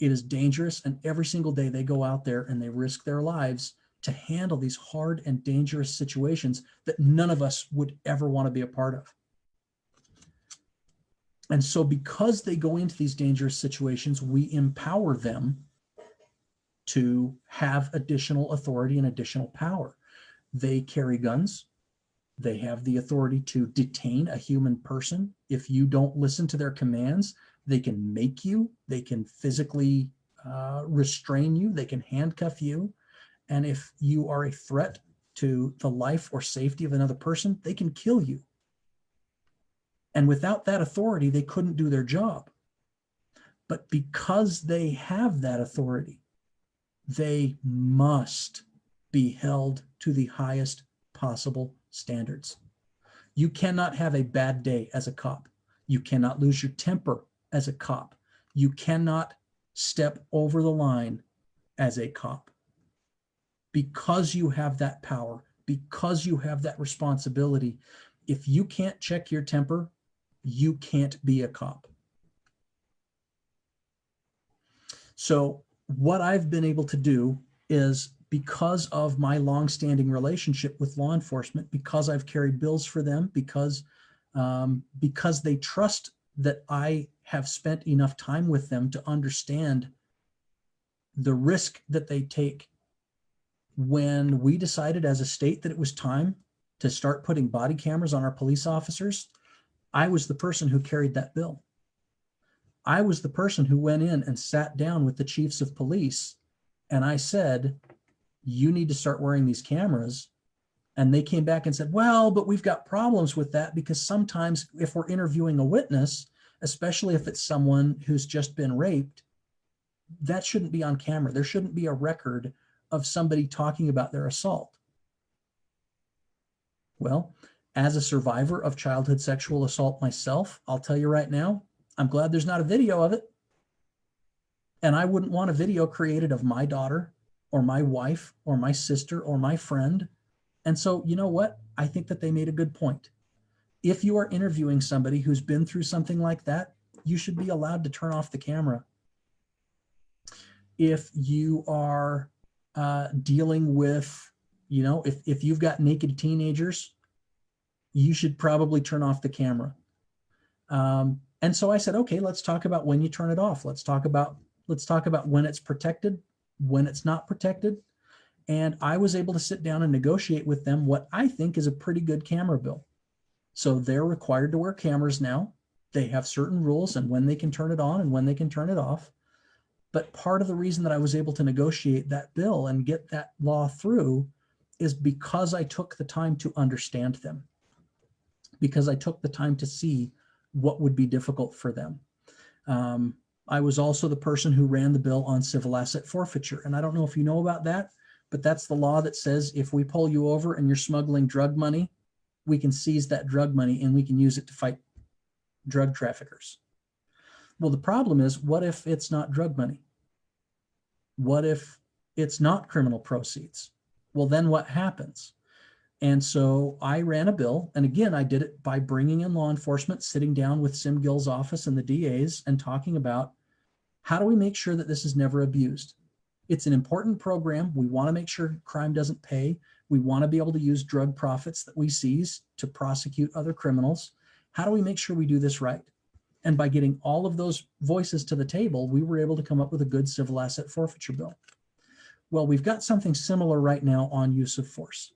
It is dangerous, and every single day they go out there and they risk their lives to handle these hard and dangerous situations that none of us would ever want to be a part of. And so because they go into these dangerous situations, we empower them to have additional authority and additional power. They carry guns. They have the authority to detain a human person. If you don't listen to their commands, they can make you, they can physically restrain you, they can handcuff you. And if you are a threat to the life or safety of another person, they can kill you. And without that authority, they couldn't do their job. But because they have that authority, they must be held to the highest possible standards. You cannot have a bad day as a cop. You cannot lose your temper as a cop. You cannot step over the line as a cop. Because you have that power, because you have that responsibility, if you can't check your temper, you can't be a cop. So what I've been able to do is, because of my longstanding relationship with law enforcement, because I've carried bills for them, because they trust that I have spent enough time with them to understand the risk that they take. When we decided as a state that it was time to start putting body cameras on our police officers, I was the person who carried that bill. I was the person who went in and sat down with the chiefs of police, and I said, you need to start wearing these cameras. And they came back and said, well, but we've got problems with that, because sometimes if we're interviewing a witness, especially if it's someone who's just been raped, that shouldn't be on camera. There shouldn't be a record of somebody talking about their assault. Well, as a survivor of childhood sexual assault myself, I'll tell you right now, I'm glad there's not a video of it. And I wouldn't want a video created of my daughter or my wife or my sister or my friend And so, you know what? I think that they made a good point. If you are interviewing somebody who's been through something like that, you should be allowed to turn off the camera. If you are dealing with, you know, if you've got naked teenagers, you should probably turn off the camera. And so I said, okay, let's talk about when you turn it off. Let's talk about when it's protected, when it's not protected. And I was able to sit down and negotiate with them what I think is a pretty good camera bill. So they're required to wear cameras now. They have certain rules and when they can turn it on and when they can turn it off. But part of the reason that I was able to negotiate that bill and get that law through is because I took the time to understand them, because I took the time to see what would be difficult for them. I was also the person who ran the bill on civil asset forfeiture. And I don't know if you know about that, but that's the law that says if we pull you over and you're smuggling drug money, we can seize that drug money and we can use it to fight drug traffickers. Well, the problem is, what if it's not drug money? What if it's not criminal proceeds? Well, then what happens? And so I ran a bill. And again, I did it by bringing in law enforcement, sitting down with Sim Gill's office and the DAs and talking about how do we make sure that this is never abused? It's an important program. We want to make sure crime doesn't pay. We want to be able to use drug profits that we seize to prosecute other criminals. How do we make sure we do this right? And by getting all of those voices to the table, we were able to come up with a good civil asset forfeiture bill. Well, we've got something similar right now on use of force.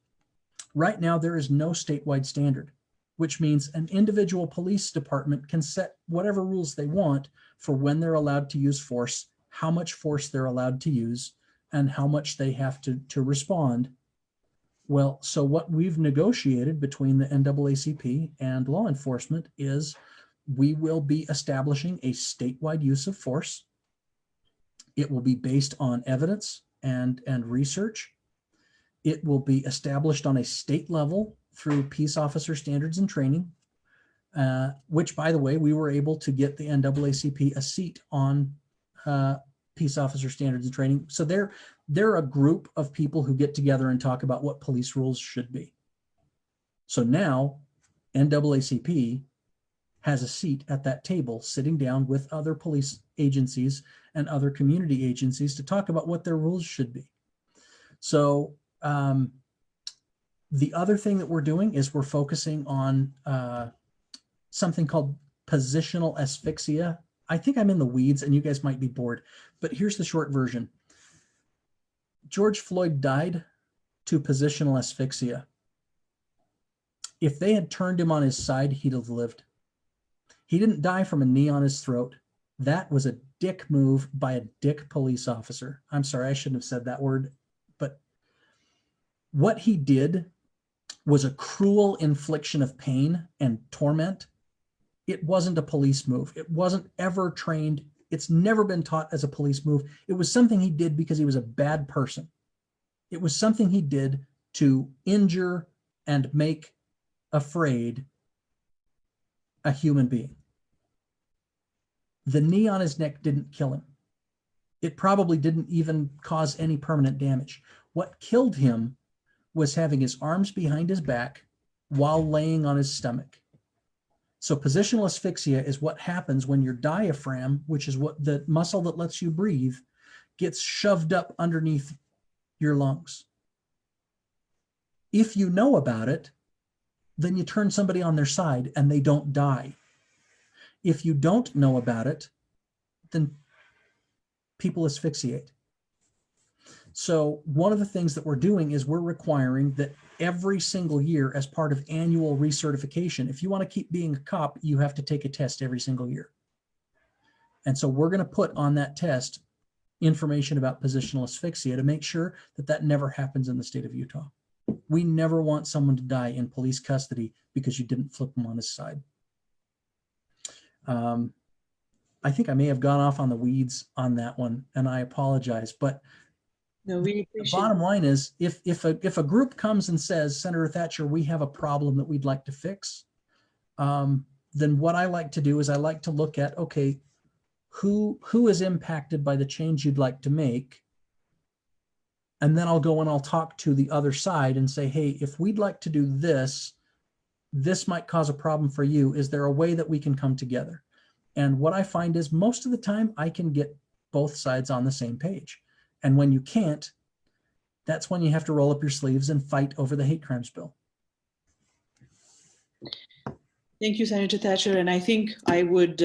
Right now, there is no statewide standard, which means an individual police department can set whatever rules they want for when they're allowed to use force, how much force they're allowed to use, and how much they have to respond. Well, so what we've negotiated between the NAACP and law enforcement is we will be establishing a statewide use of force. It will be based on evidence and research. It will be established on a state level through peace officer standards and training, which, by the way, we were able to get the NAACP a seat on peace officer standards and training. So they're a group of people who get together and talk about what police rules should be. So now NAACP has a seat at that table, sitting down with other police agencies and other community agencies to talk about what their rules should be. So the other thing that we're doing is we're focusing on something called positional asphyxia. I think I'm in the weeds and you guys might be bored, but here's the short version. George Floyd died to positional asphyxia. If they had turned him on his side, he'd have lived. He didn't die from a knee on his throat. That was a dick move by a dick police officer. I'm sorry, I shouldn't have said that word, but what he did was a cruel infliction of pain and torment. It wasn't a police move. It wasn't ever trained. It's never been taught as a police move. It was something he did because he was a bad person. It was something he did to injure and make afraid a human being. The knee on his neck didn't kill him. It probably didn't even cause any permanent damage. What killed him was having his arms behind his back while laying on his stomach. So positional asphyxia is what happens when your diaphragm, which is what the muscle that lets you breathe, gets shoved up underneath your lungs. If you know about it, then you turn somebody on their side and they don't die. If you don't know about it, then people asphyxiate. So one of the things that we're doing is we're requiring that every single year as part of annual recertification, if you want to keep being a cop, you have to take a test every single year. And so we're going to put on that test information about positional asphyxia to make sure that that never happens in the state of Utah. We never want someone to die in police custody because you didn't flip him on his side. I think I may have gone off on the weeds on that one, and I apologize. But no, we the bottom line is, if a group comes and says, Senator Thatcher, we have a problem that we'd like to fix, then what I like to do is I like to look at, okay, who is impacted by the change you'd like to make? And then I'll go and I'll talk to the other side and say, hey, if we'd like to do this, this might cause a problem for you. Is there a way that we can come together? And what I find is most of the time I can get both sides on the same page. And when you can't, that's when you have to roll up your sleeves and fight over the hate crimes bill. Thank you, Senator Thatcher. And I think I would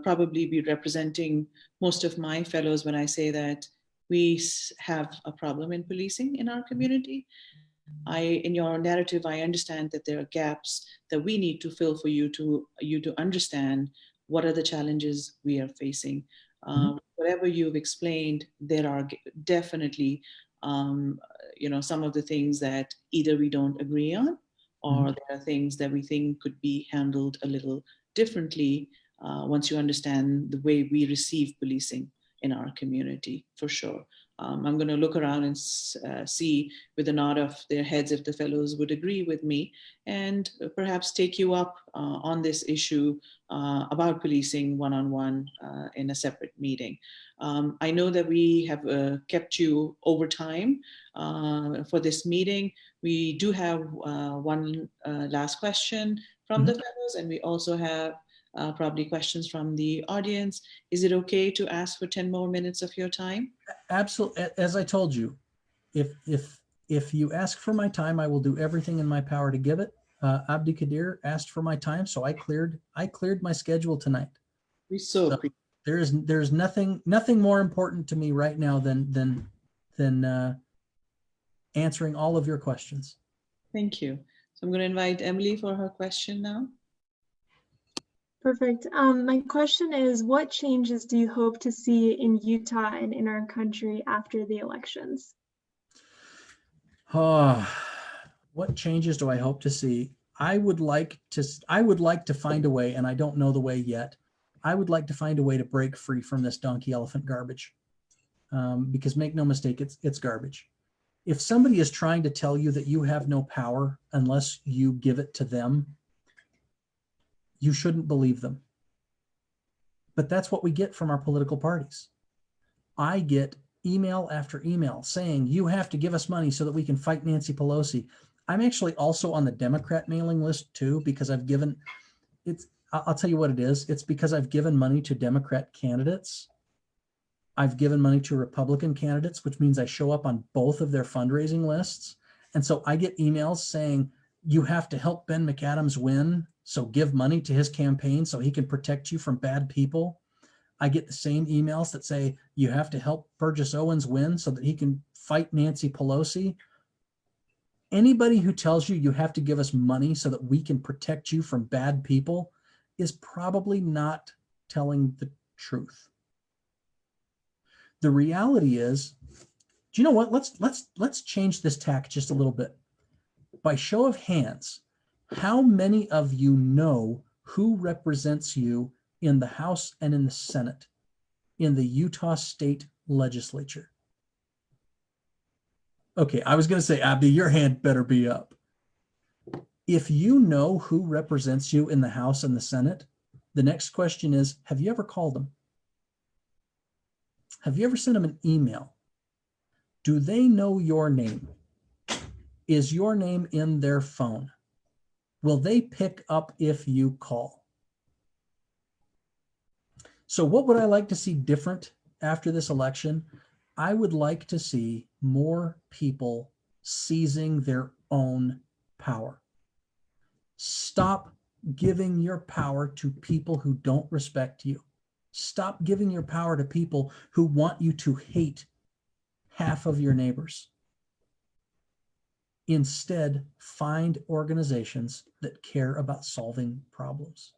probably be representing most of my fellows when I say that we have a problem in policing in our community. In your narrative, I understand that there are gaps that we need to fill for you to understand what are the challenges we are facing. Whatever you've explained, there are definitely, some of the things that either we don't agree on, or there are things that we think could be handled a little differently once you understand the way we receive policing in our community, for sure. I'm going to look around and see with a nod of their heads if the fellows would agree with me, and perhaps take you up on this issue about policing one-on-one in a separate meeting. I know that we have kept you over time for this meeting. We do have one last question from the fellows, and we also have probably questions from the audience. Is it okay to ask for 10 more minutes of your time? Absolutely. As I told you, if you ask for my time, I will do everything in my power to give it. Abdi Kadir asked for my time, so I cleared my schedule tonight. So there's nothing more important to me right now than answering all of your questions. Thank you. So I'm going to invite Emily for her question now. Perfect. My question is, what changes do you hope to see in Utah and in our country after the elections? What changes do I hope to see? I would like to find a way, and I don't know the way yet. I would like to find a way to break free from this donkey elephant garbage, because make no mistake, it's garbage. If somebody is trying to tell you that you have no power unless you give it to them, you shouldn't believe them. But that's what we get from our political parties. I get email after email saying, you have to give us money so that we can fight Nancy Pelosi. I'm actually also on the Democrat mailing list too, because I'll tell you what it is. It's because I've given money to Democrat candidates. I've given money to Republican candidates, which means I show up on both of their fundraising lists. And so I get emails saying, you have to help Ben McAdams win, so give money to his campaign so he can protect you from bad people. I get the same emails that say, you have to help Burgess Owens win so that he can fight Nancy Pelosi. Anybody who tells you you have to give us money so that we can protect you from bad people is probably not telling the truth. The reality is, do you know what? Let's change this tack just a little bit. By show of hands, how many of you know who represents you in the House and in the Senate in the Utah State Legislature? Okay, I was going to say, Abdi, your hand better be up. If you know who represents you in the House and the Senate, the next question is, have you ever called them? Have you ever sent them an email? Do they know your name? Is your name in their phone? Will they pick up if you call? So what would I like to see different after this election? I would like to see more people seizing their own power. Stop giving your power to people who don't respect you. Stop giving your power to people who want you to hate half of your neighbors. Instead, find organizations that care about solving problems.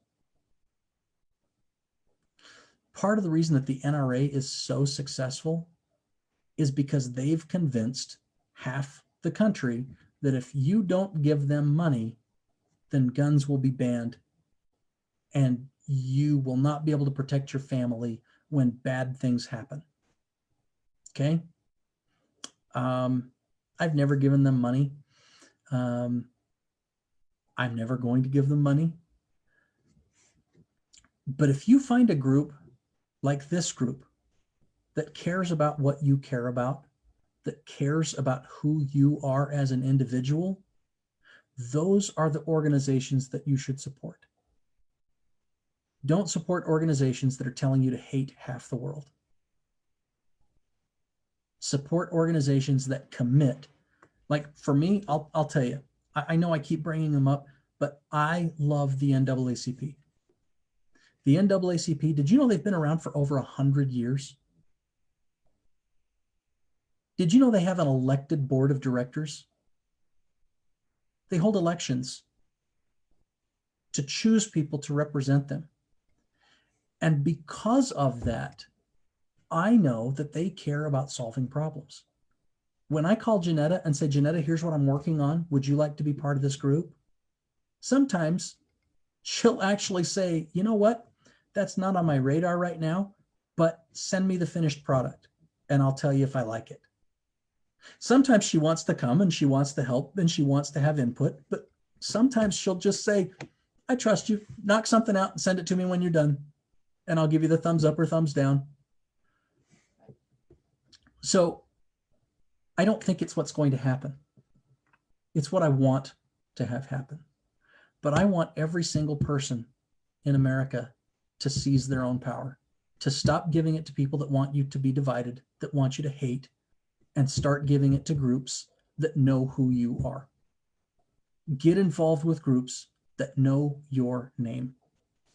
Part of the reason that the NRA is so successful is because they've convinced half the country that if you don't give them money, then guns will be banned and you will not be able to protect your family when bad things happen. Okay? I've never given them money. I'm never going to give them money. But if you find a group like this group that cares about what you care about, that cares about who you are as an individual, those are the organizations that you should support. Don't support organizations that are telling you to hate half the world. Support organizations that commit. Like for me, I'll tell you, I know I keep bringing them up, but I love the NAACP. The NAACP, did you know they've been around for over 100 years? Did you know they have an elected board of directors? They hold elections to choose people to represent them. And because of that, I know that they care about solving problems. When I call Janetta and say, Janetta, here's what I'm working on. Would you like to be part of this group? Sometimes she'll actually say, you know what? That's not on my radar right now, but send me the finished product and I'll tell you if I like it. Sometimes she wants to come and she wants to help and she wants to have input, but sometimes she'll just say, I trust you, knock something out and send it to me when you're done. And I'll give you the thumbs up or thumbs down. So I don't think it's what's going to happen. It's what I want to have happen. But I want every single person in America to seize their own power, to stop giving it to people that want you to be divided, that want you to hate, and start giving it to groups that know who you are. Get involved with groups that know your name.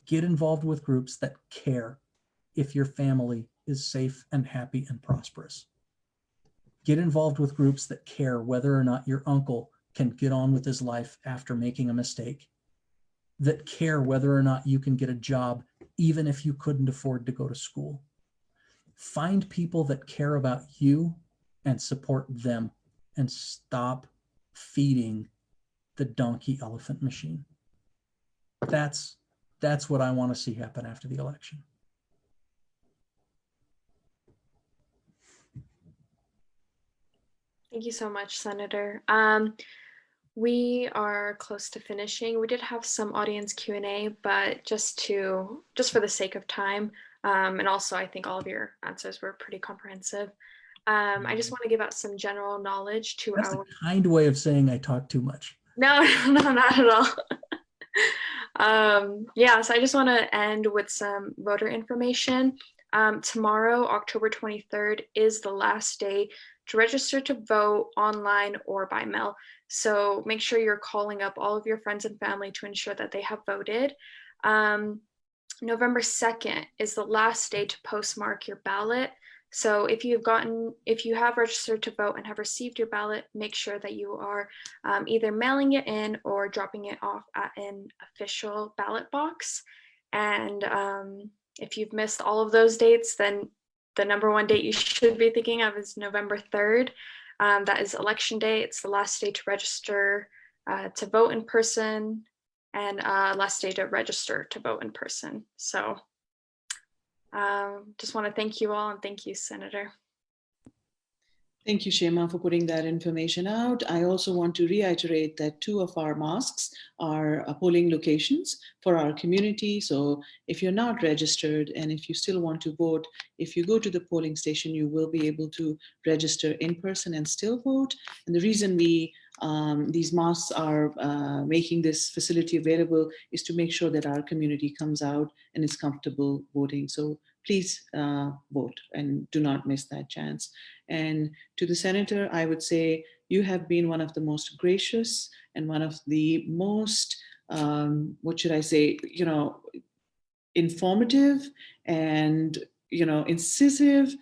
Get involved with groups that care if your family is safe and happy and prosperous. Get involved with groups that care whether or not your uncle can get on with his life after making a mistake, that care whether or not you can get a job even if you couldn't afford to go to school. Find people that care about you and support them, and stop feeding the donkey elephant machine. That's what I want to see happen after the election. Thank you so much, Senator. We are close to finishing. We did have some audience Q&A, but just for the sake of time, and also I think all of your answers were pretty comprehensive. I just want to give out some general knowledge to That's a kind way of saying I talk too much. No, not at all. Yeah, so I just want to end with some voter information. Tomorrow, October 23rd, is the last day to register to vote online or by mail. So make sure you're calling up all of your friends and family to ensure that they have voted. November 2nd is the last day to postmark your ballot. So if you have registered to vote and have received your ballot, make sure that you are either mailing it in or dropping it off at an official ballot box. And if you've missed all of those dates, then the number one date you should be thinking of is November 3rd. That is election day. It's the last day to register to vote in person, and last day to register to vote in person. So just want to thank you all, and thank you, Senator. Thank you, Shema, for putting that information out. I also want to reiterate that 2 of our mosques are polling locations for our community. So if you're not registered and if you still want to vote, if you go to the polling station, you will be able to register in person and still vote. And the reason these mosques are making this facility available is to make sure that our community comes out and is comfortable voting. So please vote and do not miss that chance. And to the Senator, I would say you have been one of the most gracious and one of the most, what should I say, informative and, incisive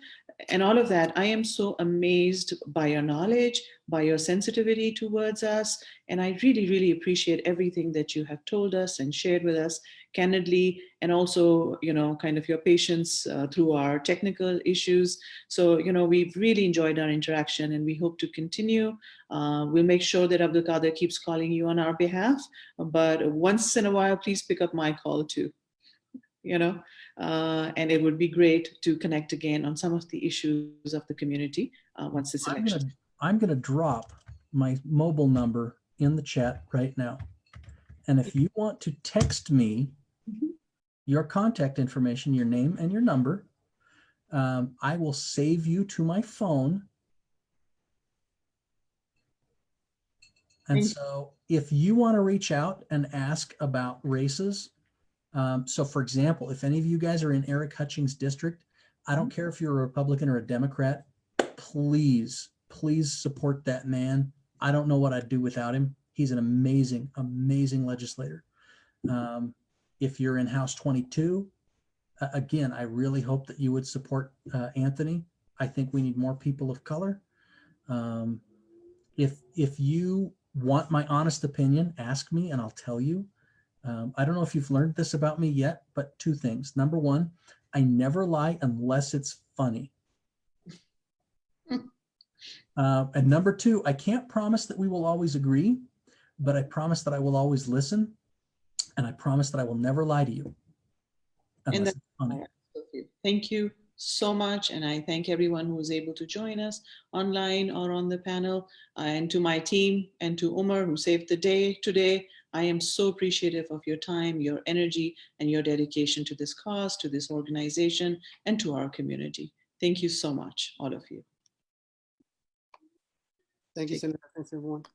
and all of that. I am so amazed by your knowledge, by your sensitivity towards us. And I really, really appreciate everything that you have told us and shared with us candidly, and also, kind of your patience through our technical issues. So, we've really enjoyed our interaction and we hope to continue. We'll make sure that Abdul Qadir keeps calling you on our behalf, but once in a while, please pick up my call too. And it would be great to connect again on some of the issues of the community once this election. I'm going to drop my mobile number in the chat right now. And if you want to text me your contact information, your name and your number, I will save you to my phone And Thank so if you want to reach out and ask about races, so for example, if any of you guys are in Eric Hutchings' district, I don't care if you're a Republican or a Democrat, please, please support that man. I don't know what I'd do without him. He's an amazing, amazing legislator. If you're in House 22, again, I really hope that you would support Anthony. I think we need more people of color. If you want my honest opinion, ask me and I'll tell you. I don't know if you've learned this about me yet, but two things. Number one, I never lie unless it's funny. And number two, I can't promise that we will always agree, but I promise that I will always listen. And I promise that I will never lie to you. Unless it's funny. Thank you so much. And I thank everyone who was able to join us online or on the panel. And to my team and to Umar, who saved the day today. I am so appreciative of your time, your energy, and your dedication to this cause, to this organization, and to our community. Thank you so much, all of you. Thank you, Senator. Thanks, everyone.